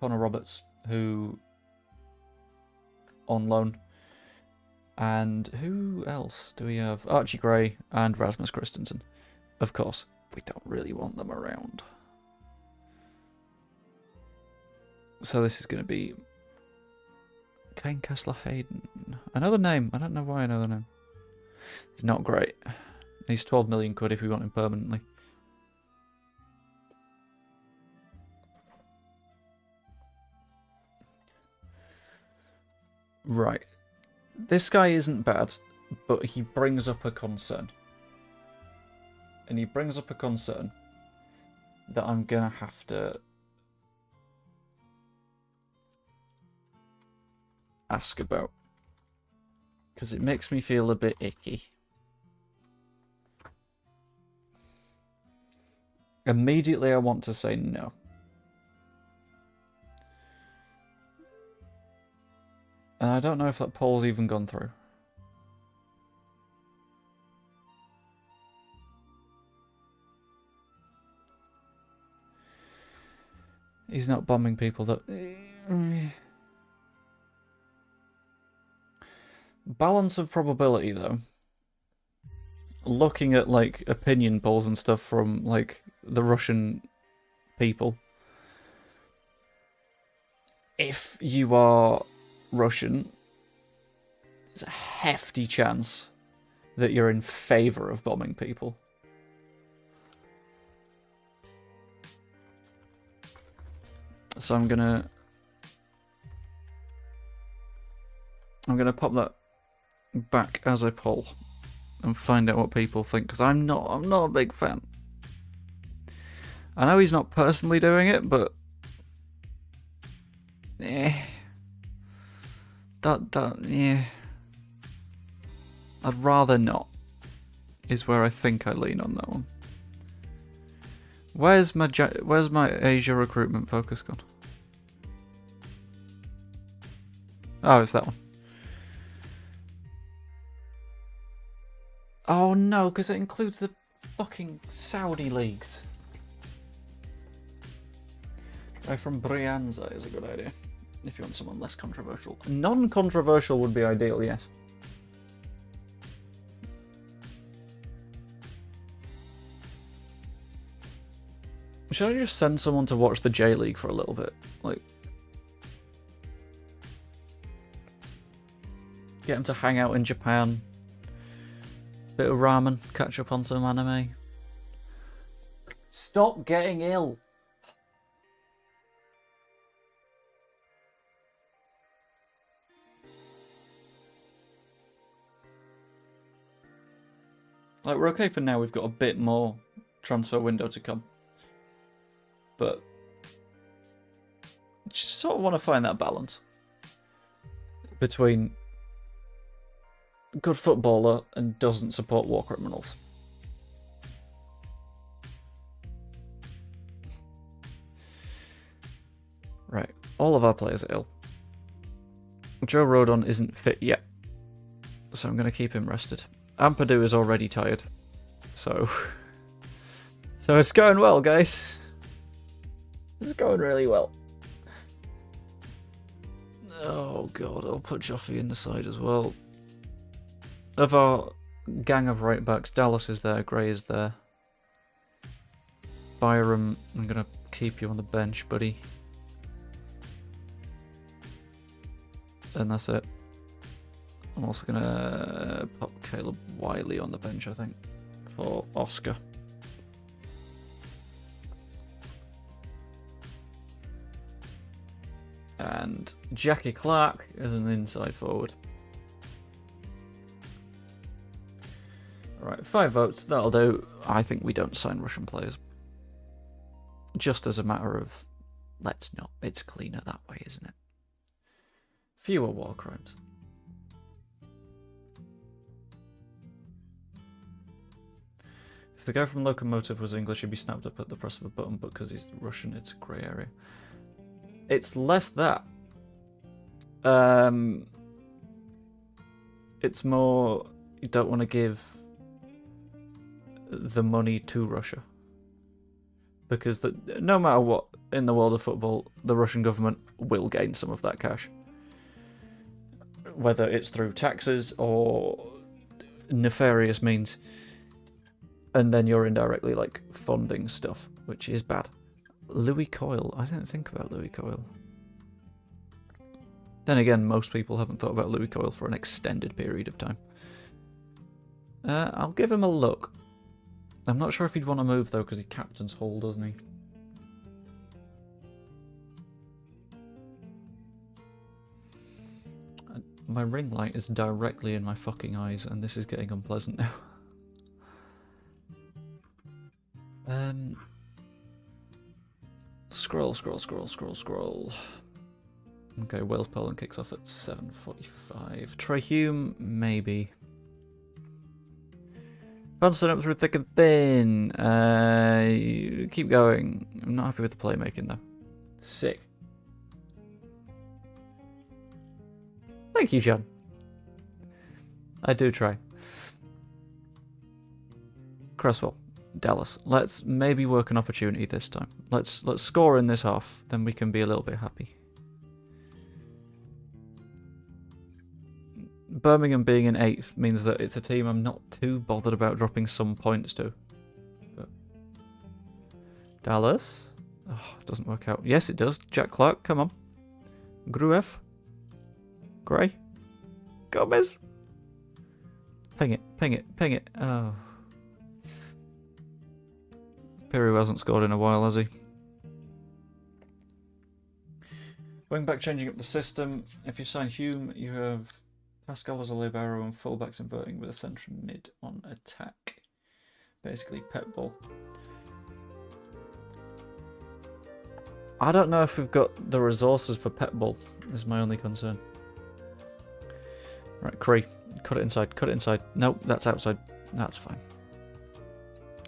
Roberts, who on loan. And who else do we have? Archie Gray and Rasmus Christensen. Of course, we don't really want them around. So this is going to be Kane Kessler Hayden. Another name. I don't know why another name. It's not great. He's 12 million quid if we want him permanently. Right. This guy isn't bad, but he brings up a concern. And he brings up a concern that I'm going to have to ask about. Because it makes me feel a bit icky. Immediately I want to say no. And I don't know if that poll's even gone through. He's not bombing people that... Balance of probability, though. Looking at, like, opinion polls and stuff from, like, the Russian people. If you are Russian, there's a hefty chance that you're in favour of bombing people. So I'm gonna pop that back as a poll and find out what people think, because I'm not a big fan. I know he's not personally doing it, but yeah. I'd rather not, is where I think I lean on that one. Where's my Asia recruitment focus gone? Oh, it's that one. Oh no, because it includes the fucking Saudi leagues. Guy from Brianza is a good idea. If you want someone less controversial. Non-controversial would be ideal, yes. Should I just send someone to watch the J-League for a little bit? Like, get him to hang out in Japan. Bit of ramen, catch up on some anime. Stop getting ill! Like, we're okay for now, we've got a bit more transfer window to come. But just sort of want to find that balance between good footballer and doesn't support war criminals. Right, all of our players are ill. Joe Rodon isn't fit yet, so I'm going to keep him rested. Ampadu is already tired, so it's going well, guys. It's going really well. Oh god, I'll put Joffrey in the side as well. Of our gang of right backs, Dallas is there, Gray is there. Byram, I'm gonna keep you on the bench, buddy. And that's it. I'm also gonna put Caleb Wiley on the bench, I think, for Oscar. And Jackie Clark as an inside forward. Alright, 5 votes, that'll do. I think we don't sign Russian players. Just as a matter of, let's not. It's cleaner that way, isn't it? Fewer war crimes. If the guy from Locomotive was English, he'd be snapped up at the press of a button, but because he's Russian, it's a grey area. It's less that. It's more, you don't want to give the money to Russia. Because no matter what in the world of football, the Russian government will gain some of that cash. Whether it's through taxes or nefarious means. And then you're indirectly, like, funding stuff, which is bad. Louis Coyle. I didn't think about Louis Coyle. Then again, most people haven't thought about Louis Coyle for an extended period of time. I'll give him a look. I'm not sure if he'd want to move, though, because he captains Hull, doesn't he? My ring light is directly in my fucking eyes, and this is getting unpleasant now. Scroll. Okay, Wales-Poland kicks off at 7:45. Trey Hume, maybe. Bouncing up through thick and thin. Keep going. I'm not happy with the playmaking, though. Sick. Thank you, John. I do try. Cresswell. Dallas. Let's maybe work an opportunity this time. Let's score in this half, then we can be a little bit happy. Birmingham being in 8th means that it's a team I'm not too bothered about dropping some points to. But Dallas? Oh, it doesn't work out. Yes, it does. Jack Clark, come on. Gruev. Gray. Gomez. Ping it. Oh. Piru hasn't scored in a while, has he? Going back, changing up the system. If you sign Hume, you have Pascal as a libero and fullbacks inverting with a central mid on attack. Basically, pep ball. I don't know if we've got the resources for pep ball, is my only concern. Right, Cree. Cut it inside. Nope, that's outside. That's fine.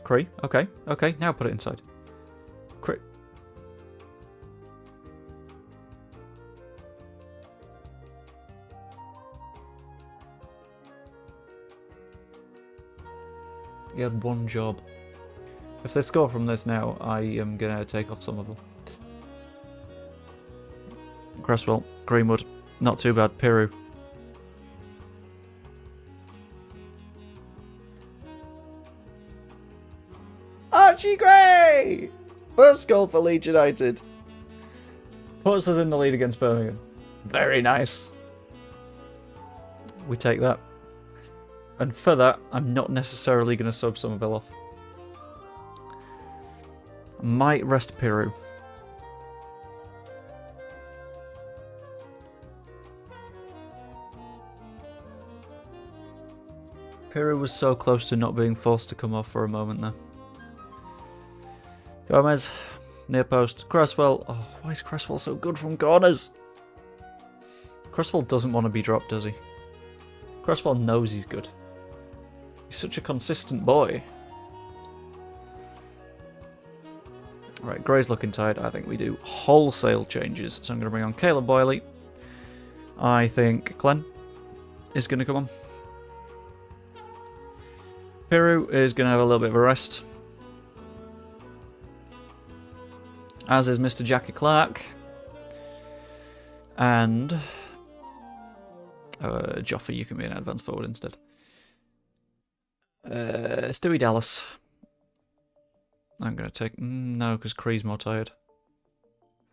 Cree, okay, now put it inside. Cree. You had one job. If they score from this now, I am going to take off some of them. Cresswell, Greenwood, not too bad. Piru. Archie Gray! First goal for Leeds United. Puts us in the lead against Birmingham. Very nice. We take that. And for that, I'm not necessarily going to sub Somerville off. Might rest Piru. Piru was so close to not being forced to come off for a moment there. Gomez, near post. Cresswell. Oh, why is Cresswell so good from corners? Cresswell doesn't want to be dropped, does he? Cresswell knows he's good. He's such a consistent boy. Right, Gray's looking tired. I think we do wholesale changes. So I'm going to bring on Caleb Boyley. I think Glenn is going to come on. Piru is going to have a little bit of a rest. As is Mr. Jackie Clark. And Joffa, you can be an advance forward instead. Stewie Dallas. I'm going to take... no, because Cree's more tired.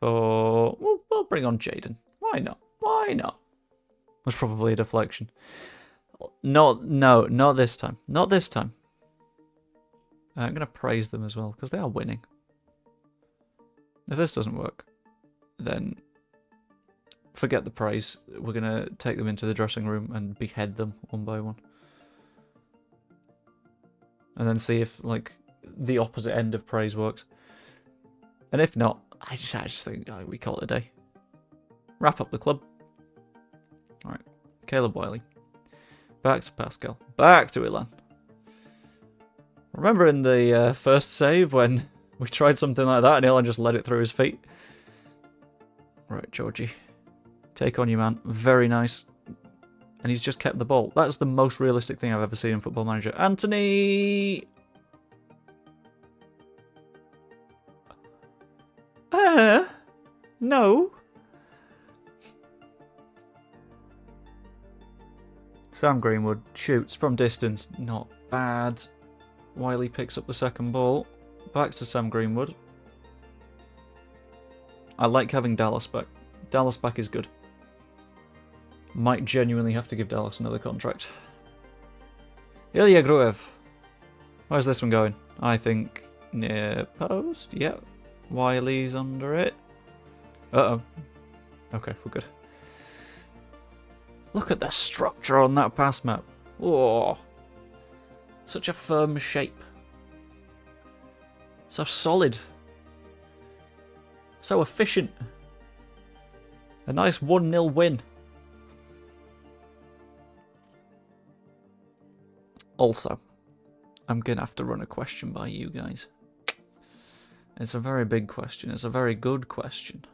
We'll bring on Jaden. Why not? Why not? Was probably a deflection. No, not this time. Not this time. I'm going to praise them as well, because they are winning. If this doesn't work, then forget the praise. We're going to take them into the dressing room and behead them one by one. And then see if, like, the opposite end of praise works. And if not, I just think we call it a day. Wrap up the club. Alright. Caleb Wiley. Back to Pascal. Back to Ilan. Remember in the first save when we tried something like that and Ilan just let it through his feet? Right, Georgie. Take on your man. Very nice. And he's just kept the ball. That's the most realistic thing I've ever seen in Football Manager. Anthony! No. Sam Greenwood shoots from distance. Not bad. Wiley picks up the second ball. Back to Sam Greenwood. I like having Dallas back. Dallas back is good. Might genuinely have to give Dallas another contract. Ilya Gruev. Where's this one going? I think near post. Yep. Wiley's under it. Uh-oh. Okay, we're good. Look at the structure on that pass map. Oh, such a firm shape. So solid. So efficient. A nice 1-0 win. Also, I'm going to have to run a question by you guys. It's a very big question. It's a very good question.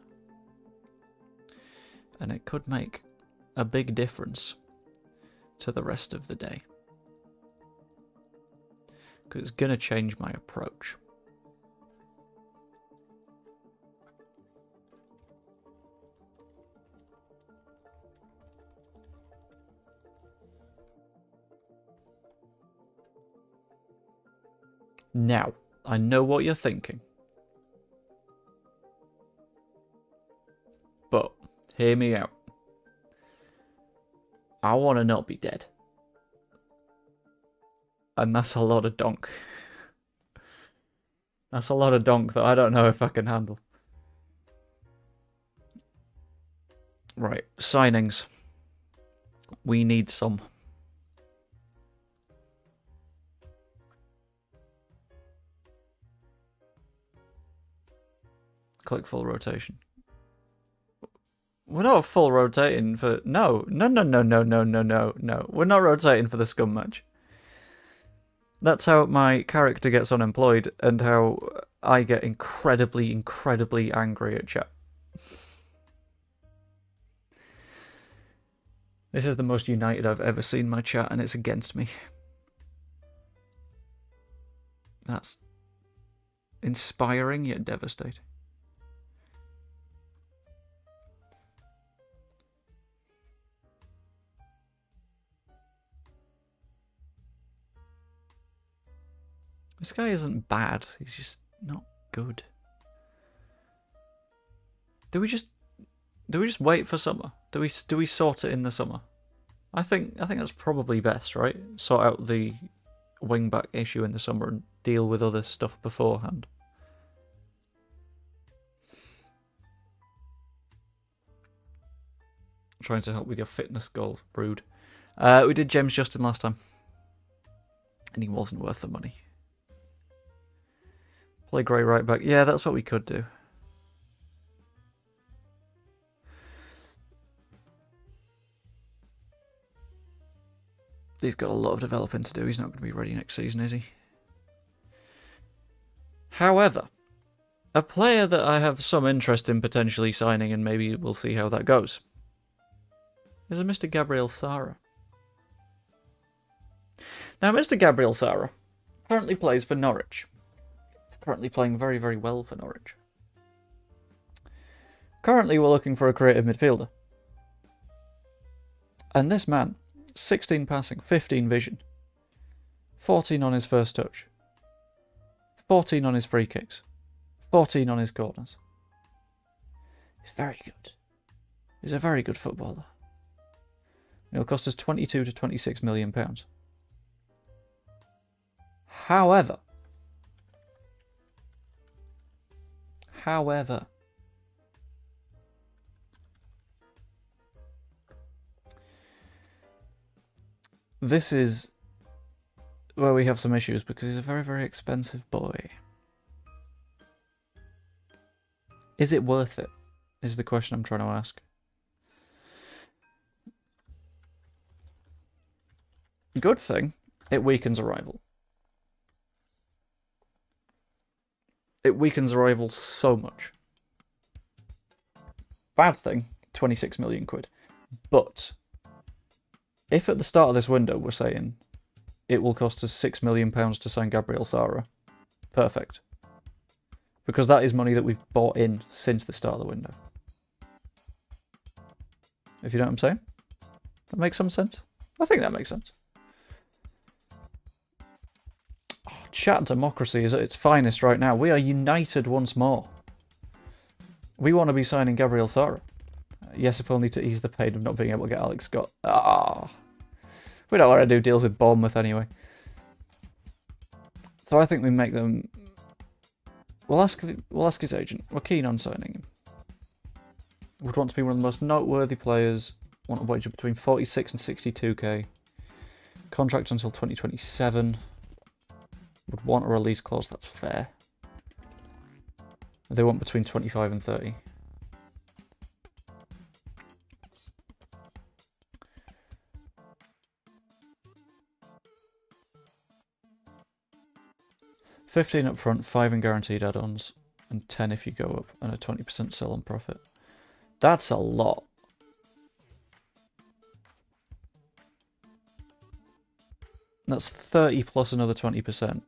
And it could make a big difference to the rest of the day. Because it's going to change my approach. Now, I know what you're thinking. But, hear me out. I want to not be dead. And that's a lot of donk. That's a lot of donk that I don't know if I can handle. Right, signings. We need some. Click full rotation. We're not full rotating for... No. We're not rotating for the scum match. That's how my character gets unemployed and how I get incredibly, incredibly angry at chat. This is the most united I've ever seen my chat, and it's against me. That's inspiring yet devastating. This guy isn't bad, he's just not good. Do we just wait for summer? Do we sort it in the summer? I think that's probably best, right? Sort out the wing back issue in the summer and deal with other stuff beforehand. Trying to help with your fitness goal, rude. We did James Justin last time. And he wasn't worth the money. Play Gray right back. Yeah, that's what we could do. He's got a lot of developing to do. He's not going to be ready next season, is he? However, a player that I have some interest in potentially signing, and maybe we'll see how that goes, is a Mr. Gabriel Sara. Now, Mr. Gabriel Sara currently plays for Norwich. Currently playing very, very well for Norwich. Currently, we're looking for a creative midfielder. And this man, 16 passing, 15 vision, 14 on his first touch, 14 on his free kicks, 14 on his corners. He's very good. He's a very good footballer. It'll cost us 22 to 26 million pounds. However, this is where we have some issues because he's a very, very expensive boy. Is it worth it? Is the question I'm trying to ask. Good thing, it weakens a rival. It weakens a rival so much. Bad thing, 26 million quid. But if at the start of this window we're saying it will cost us £6 million to sign Gabriel Sara, perfect. Because that is money that we've bought in since the start of the window. If you know what I'm saying? That makes some sense? I think that makes sense. Oh, chat democracy is at its finest right now. We are united once more. We want to be signing Gabriel Sara. Yes, if only to ease the pain of not being able to get Alex Scott. Ah, we don't want to do deals with Bournemouth anyway. So I think we make them... We'll ask his agent. We're keen on signing him. Would want to be one of the most noteworthy players. Want a wage of between 46 and 62k. Contract until 2027. Would want a release clause. That's fair. They want between 25 and 30. $15 up front, 5 in guaranteed add-ons, and 10 if you go up, and a 20% sell on profit. That's a lot. That's 30 plus another 20%.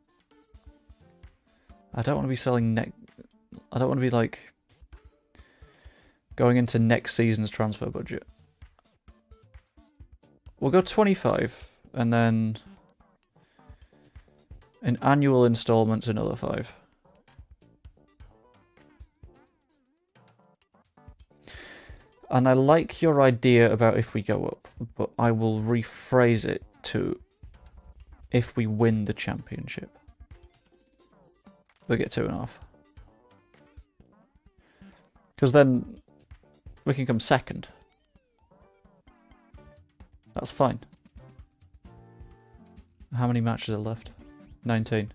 I don't want to be selling I don't want to be like going into next season's transfer budget. We'll go 25 and then in annual installments another 5. And I like your idea about if we go up, but I will rephrase it to if we win the championship. We'll get 2.5. Because then we can come second. That's fine. How many matches are left? 19.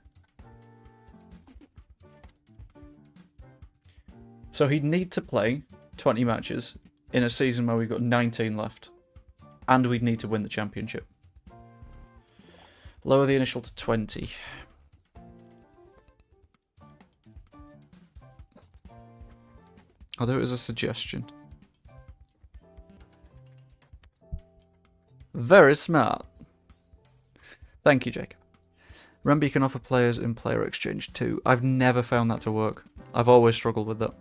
So he'd need to play 20 matches in a season where we've got 19 left. And we'd need to win the championship. Lower the initial to 20. I'll do it as a suggestion. Very smart. Thank you, Jacob. Remember, you can offer players in player exchange too. I've never found that to work. I've always struggled with that.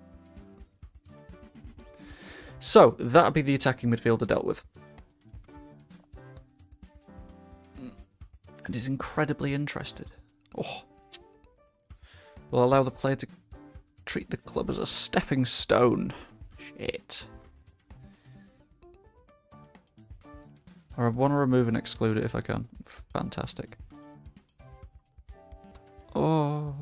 So, that'll be the attacking midfielder dealt with. And is incredibly interested. Oh. Will allow the player to treat the club as a stepping stone. Shit. I want to remove and exclude it if I can. Fantastic. Oh.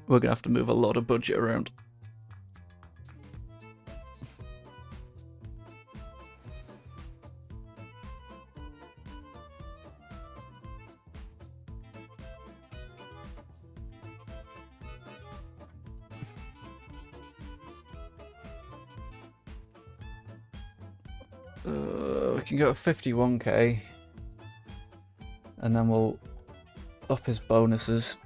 We're going to have to move a lot of budget around. We can go at 51k. And then we'll up his bonuses.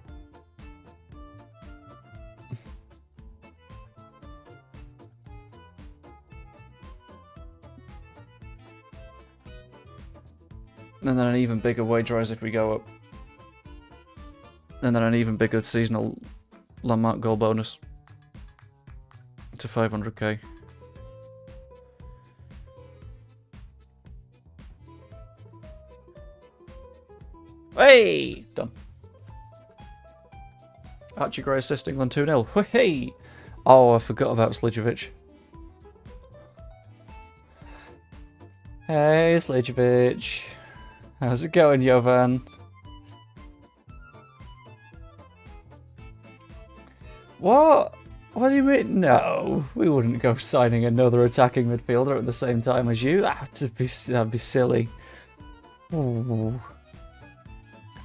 And then an even bigger wage rise if we go up. And then an even bigger seasonal landmark goal bonus to 500k. Hey! Done. Archie Gray assist England 2-0. Hey! Oh, I forgot about Slijovic. Hey, Slijovic. How's it going, Jovan? What? What do you mean? No, we wouldn't go signing another attacking midfielder at the same time as you. That'd be silly. Ooh.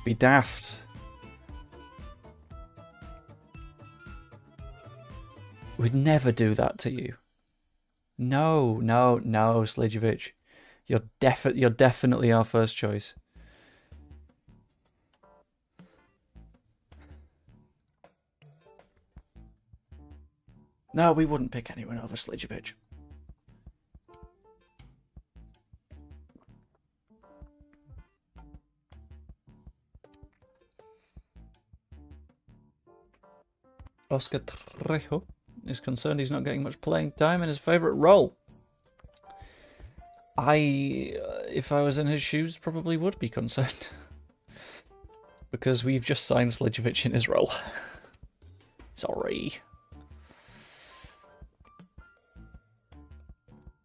Be daft. We'd never do that to you. No, Slijovic. You're definitely our first choice. No, we wouldn't pick anyone over Slidjovic. Oscar Trejo is concerned he's not getting much playing time in his favourite role. If I was in his shoes, probably would be concerned. Because we've just signed Slidjovic in his role. Sorry.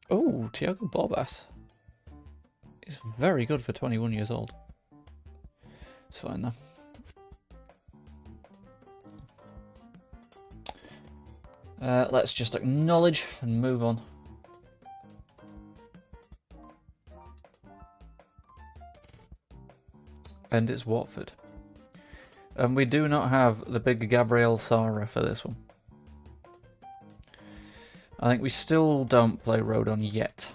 Oh, Thiago Bobas is very good for 21 years old. It's fine though. Let's just acknowledge and move on. And it's Watford. And we do not have the big Gabriel Sara for this one. I think we still don't play Rodon yet.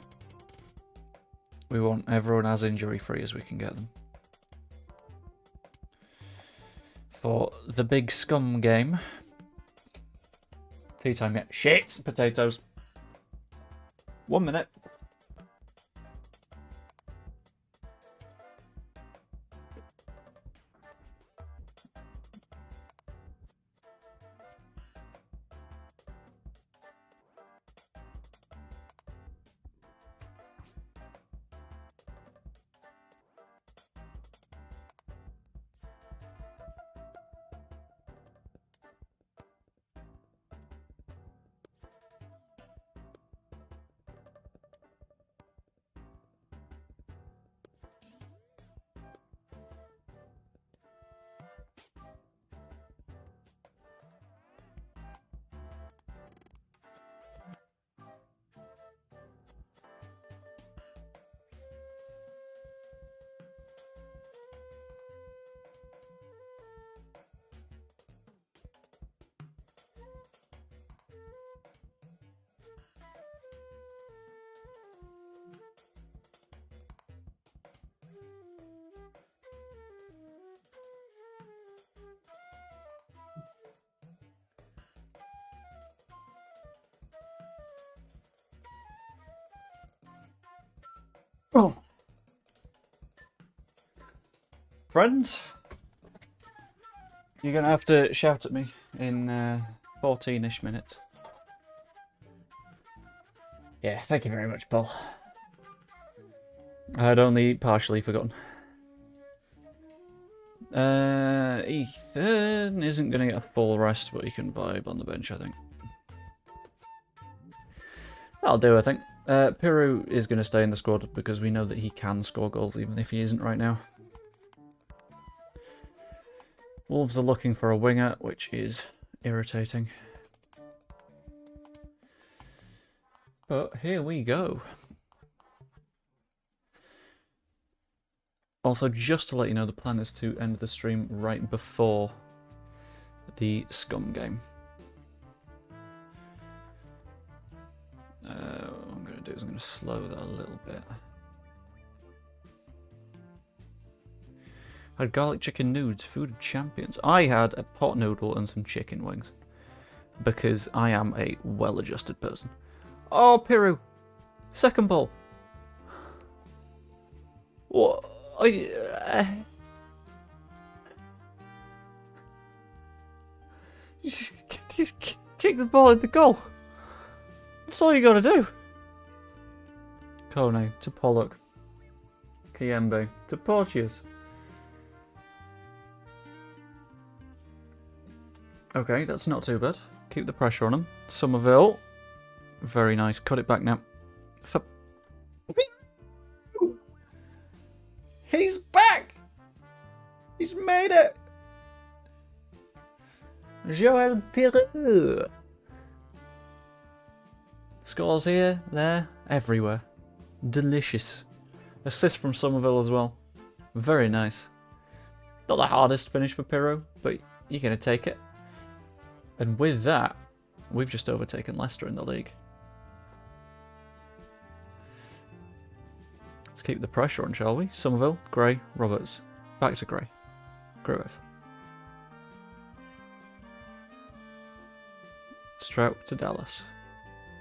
We want everyone as injury-free as we can get them. For the big scum game. Tea time yet. Shit! Potatoes. 1 minute. Oh. Friends, you're going to have to shout at me in 14-ish minutes. Yeah, thank you very much, Paul. I had only partially forgotten. Ethan isn't going to get a full rest, but he can vibe on the bench, I think. That'll do, I think. Piru is going to stay in the squad because we know that he can score goals even if he isn't right now. Wolves are looking for a winger, which is irritating. But here we go. Also, just to let you know, the plan is to end the stream right before the scum game. What I'm going to do is I'm going to slow that a little bit. I had garlic chicken nudes, food of champions. I had a pot noodle and some chicken wings. Because I am a well-adjusted person. Oh, Piru! Second ball! What? Just kick the ball in the goal. That's all you gotta do. Kone to Pollock. Kiembe to Porteous. Okay, that's not too bad. Keep the pressure on him. Somerville. Very nice. Cut it back now. He's back! He's made it! Joël Pirou. Scores here, there, everywhere. Delicious. Assist from Somerville as well. Very nice. Not the hardest finish for Pirou, but you're going to take it. And with that, we've just overtaken Leicester in the league. Let's keep the pressure on, shall we? Somerville, Gray, Roberts. Back to Gray. Gruev. Strout to Dallas.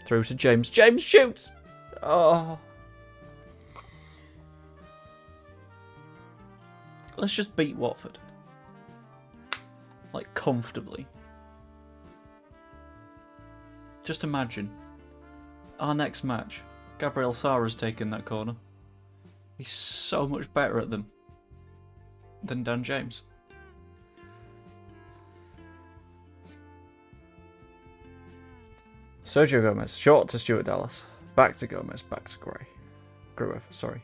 Through to James. James shoots! Oh. Let's just beat Watford. Like, comfortably. Just imagine. Our next match. Gabriel Sara's taking that corner. He's so much better at them than Dan James. Sergio Gomez, short to Stuart Dallas. Back to Gomez, back to Gray. Gruev, sorry.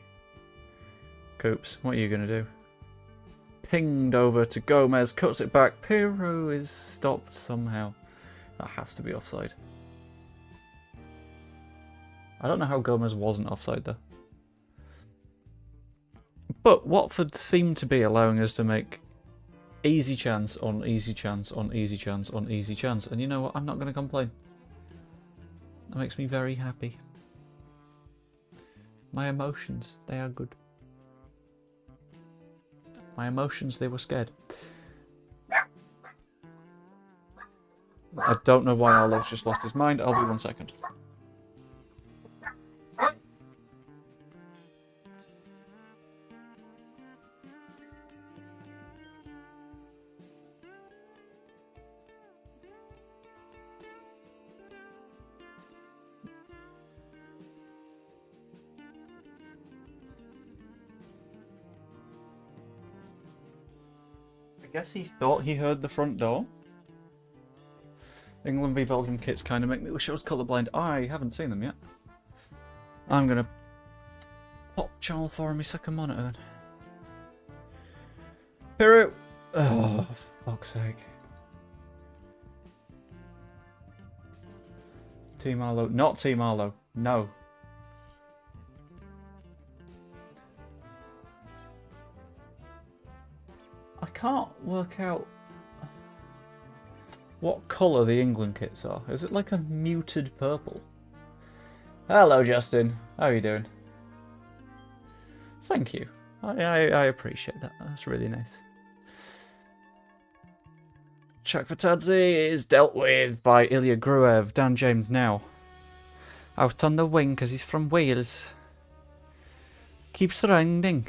Coops, what are you going to do? Pinged over to Gomez, cuts it back. Pirou is stopped somehow. That has to be offside. I don't know how Gomez wasn't offside though. But Watford seemed to be allowing us to make easy chance on easy chance on easy chance on easy chance. And you know what? I'm not going to complain. That makes me very happy. My emotions, they are good. My emotions, they were scared. I don't know why Arlo's just lost his mind. I'll be 1 second. I guess he thought he heard the front door. England v Belgium kits kind of make me wish I was colourblind. I haven't seen them yet. I'm going to pop Channel 4 on my second monitor then. Pirou! Oh, for fuck's sake. Team Arlo. Not Team Arlo. No. I can't work out what colour the England kits are. Is it like a muted purple? Hello, Justin. How are you doing? Thank you. I appreciate that. That's really nice. Chak Fatadze is dealt with by Ilya Gruev. Dan James now. Out on the wing because he's from Wales. Keeps surrounding.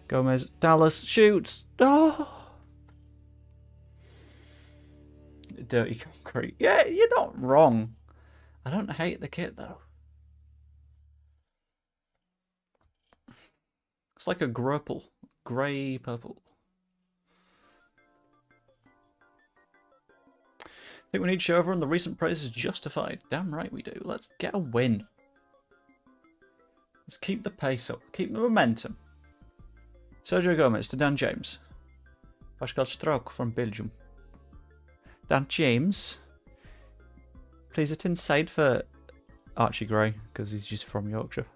Gomez, Dallas shoots. Oh! Dirty concrete. Yeah, you're not wrong. I don't hate the kit though. It's like a grapple. Grey purple. Think we need Chauvel and the recent praise is justified. Damn right we do. Let's get a win. Let's keep the pace up. Keep the momentum. Sergio Gomez to Dan James. Pascal Strouk from Belgium. Dan James. Plays it inside for Archie Gray, because he's just from Yorkshire.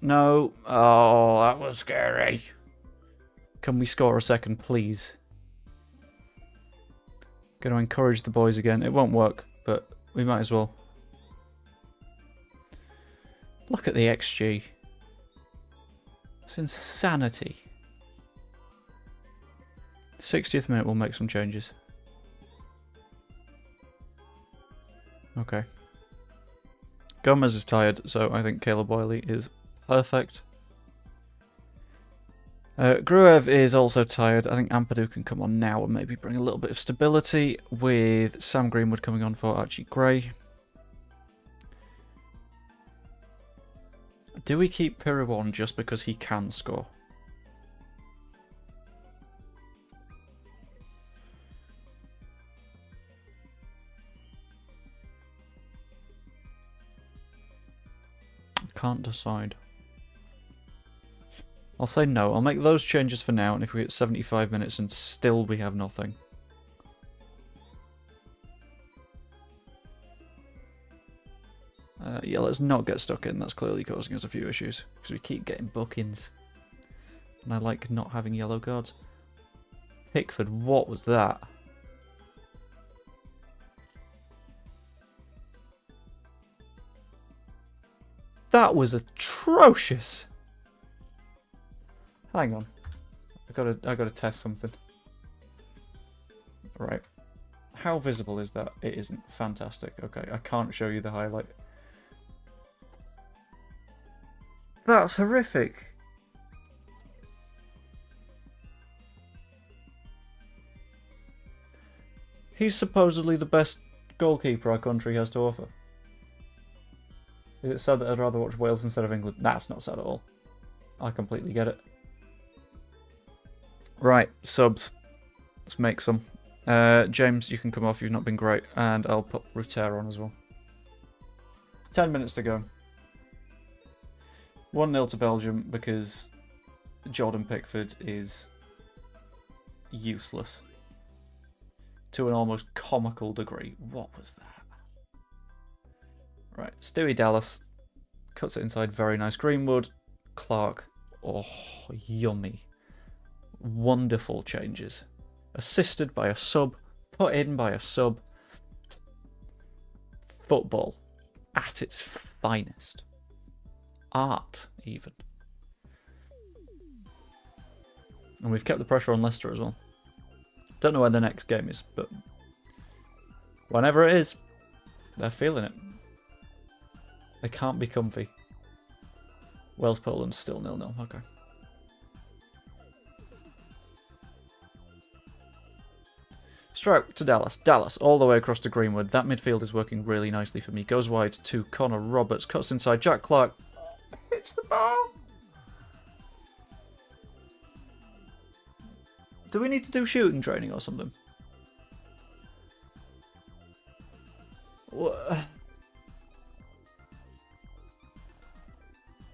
No. Oh, that was scary. Can we score a second, please? Going to encourage the boys again. It won't work, but we might as well. Look at the XG. It's insanity. 60th minute, we'll make some changes. Okay. Gomez is tired, so I think Caleb Wiley is perfect. Gruev is also tired. I think Ampadu can come on now and maybe bring a little bit of stability with Sam Greenwood coming on for Archie Gray. Do we keep Pirou on just because he can score? I can't decide. I'll say no. I'll make those changes for now, and if we hit 75 minutes and still we have nothing. Yeah, let's not get stuck in. That's clearly causing us a few issues, because we keep getting bookings. And I like not having yellow cards. Pickford, what was that? That was atrocious. Hang on. I gotta test something. Right. How visible is that? It isn't. Fantastic. Okay, I can't show you the highlight. That's horrific. He's supposedly the best goalkeeper our country has to offer. Is it sad that I'd rather watch Wales instead of England? Nah, it's not sad at all. I completely get it. Right, subs. Let's make some. James, you can come off. You've not been great. And I'll put Ruter on as well. 10 minutes to go. 1-0 to Belgium because Jordan Pickford is useless. To an almost comical degree. What was that? Right, Stewie Dallas cuts it inside. Very nice. Greenwood, Clark. Oh, yummy. Wonderful changes. Assisted by a sub. Put in by a sub. Football at its finest. Art, even. And we've kept the pressure on Leicester as well. Don't know when the next game is, but whenever it is, they're feeling it. They can't be comfy. Wales, Poland still 0-0. Okay. Stroke to Dallas. Dallas all the way across to Greenwood. That midfield is working really nicely for me. Goes wide to Connor Roberts. Cuts inside. Jack Clark hits the ball. Do we need to do shooting training or something? What?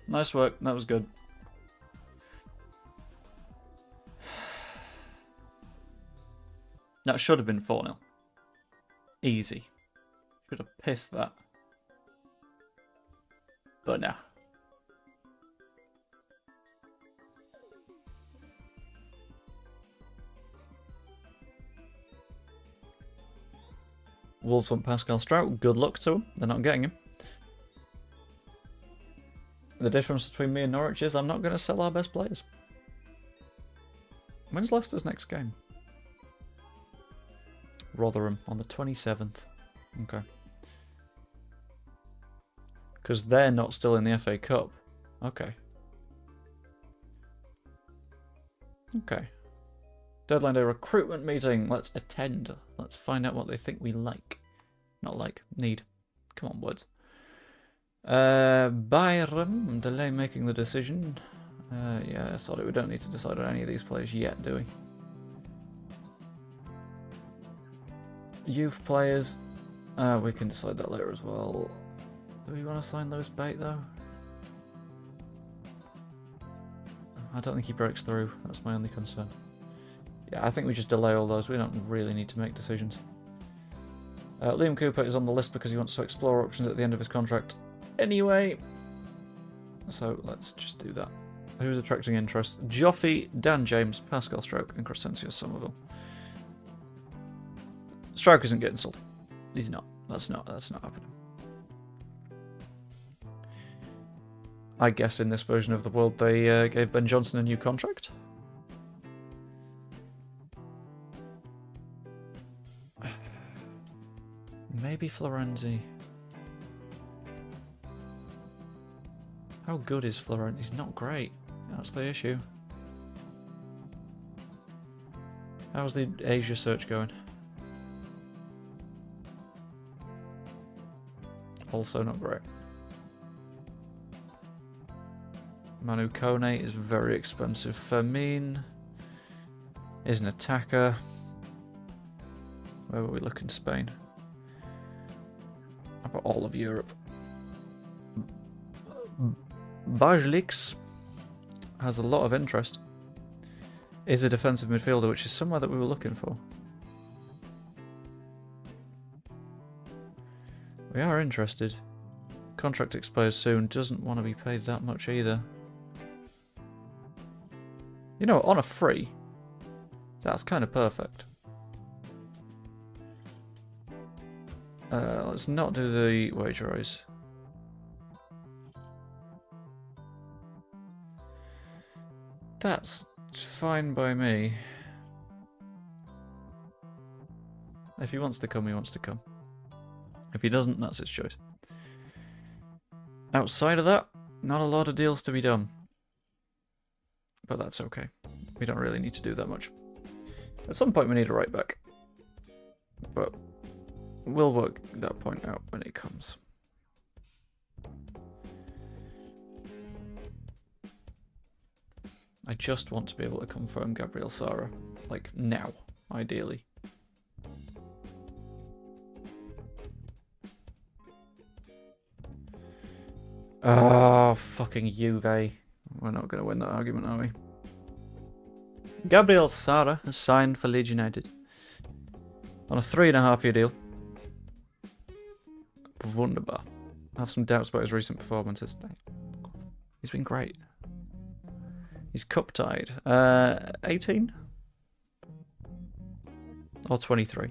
Nice work. That was good. That should have been 4-0. Easy. Should have pissed that. But no. Wolves want Pascal Strout. Good luck to them. They're not getting him. The difference between me and Norwich is I'm not going to sell our best players. When's Leicester's next game? Rotherham on the 27th. Okay. Because they're not still in the FA Cup. Okay. Okay. Deadline day recruitment meeting. Let's attend. Let's find out what they think we like. Not like. Need. Come on, words. Byram. Delay making the decision. Yeah, sorry, we don't need to decide on any of these players yet, do we? Youth players. We can decide that later as well. Do we want to sign Lewis Bate, though? I don't think he breaks through. That's my only concern. Yeah, I think we just delay all those. We don't really need to make decisions. Liam Cooper is on the list because he wants to explore options at the end of his contract anyway. So let's just do that. Who's attracting interest? Joffy, Dan James, Pascal Stroke, and Crescencio Somerville. Stroke isn't getting sold. He's not. That's not happening. I guess in this version of the world they gave Ben Johnson a new contract. Maybe Florenzi. How good is Florenzi? He's not great. That's the issue. How's the Asia search going? Also not great. Manu Kone is very expensive. Fermin is an attacker. Where were we looking? Spain. How about all of Europe? Bajlix has a lot of interest. Is a defensive midfielder, which is somewhere that we were looking for. We are interested. Contract expires soon. Doesn't want to be paid that much either. You know, on a free, that's kind of perfect. Let's not do the wage rise. That's fine by me. If he wants to come, he wants to come. If he doesn't, that's his choice. Outside of that, not a lot of deals to be done. But that's okay. We don't really need to do that much. At some point we need a right back. But we'll work that point out when it comes. I just want to be able to confirm Gabriel Sara. Like, now, ideally. Oh, fucking Juve. We're not going to win that argument, are we? Gabriel Sara has signed for Leeds United. On a 3.5-year deal. Wunderbar. I have some doubts about his recent performances. He's been great. He's cup tied. 18? Or 23?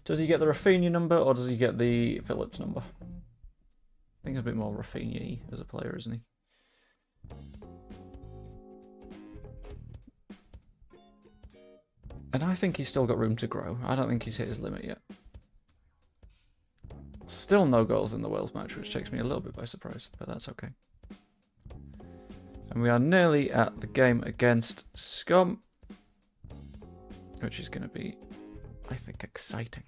Does he get the Rafinha number or does he get the Phillips number? I think he's a bit more Rafinha-y as a player, isn't he? And I think he's still got room to grow. I don't think he's hit his limit yet. Still no goals in the Wales match, which takes me a little bit by surprise, but that's okay. And we are nearly at the game against Scum, which is going to be, I think, exciting.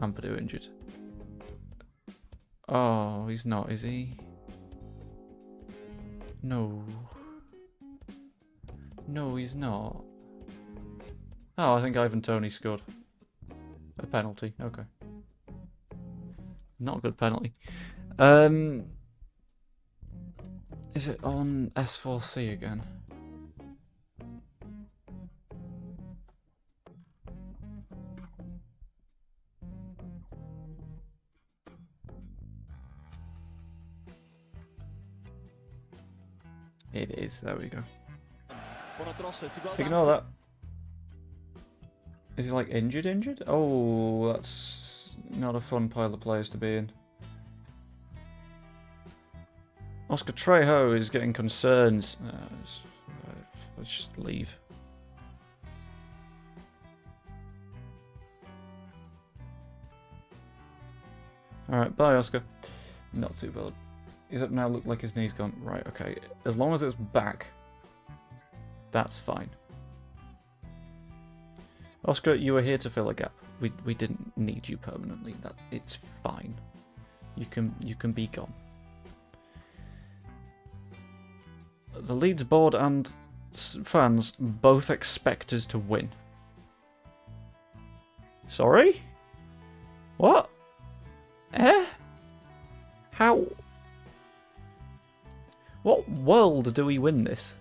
Ampadu injured. Oh, he's not, is he? No. No, he's not. Oh, I think Ivan Toney scored. A penalty, okay. Not a good penalty. Is it on S4C again? It is, there we go. Ignore that. Is he like injured? Oh, that's not a fun pile of players to be in. Oscar Trejo is getting concerned. Let's just leave. Alright, bye Oscar. Not too bad. Is it now look like his knee's gone? Right, okay. As long as it's back, that's fine. Oscar, you were here to fill a gap. We didn't need you permanently. It's fine. You can be gone. The Leeds board and fans both expect us to win. Sorry? What? Eh? How? What world do we win this?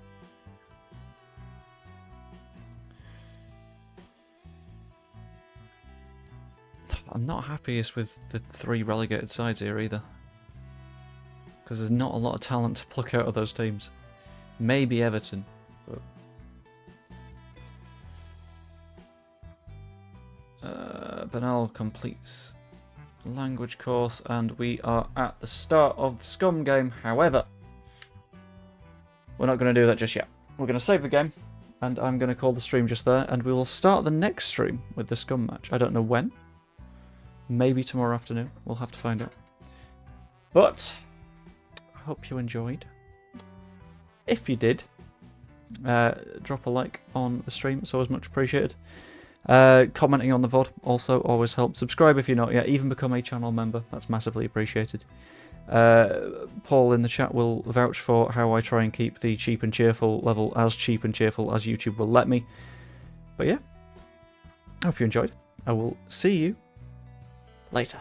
I'm not happiest with the 3 relegated sides here either. Because there's not a lot of talent to pluck out of those teams. Maybe Everton. But Bernal completes language course and we are at the start of the Scum game. However, we're not going to do that just yet. We're going to save the game and I'm going to call the stream just there and we will start the next stream with the Scum match. I don't know when. Maybe tomorrow afternoon. We'll have to find out. But I hope you enjoyed. If you did, drop a like on the stream. It's always much appreciated. Commenting on the VOD also always helps. Subscribe if you're not yet. Even become a channel member. That's massively appreciated. Paul in the chat will vouch for how I try and keep the cheap and cheerful level as cheap and cheerful as YouTube will let me. But yeah, I hope you enjoyed. I will see you later.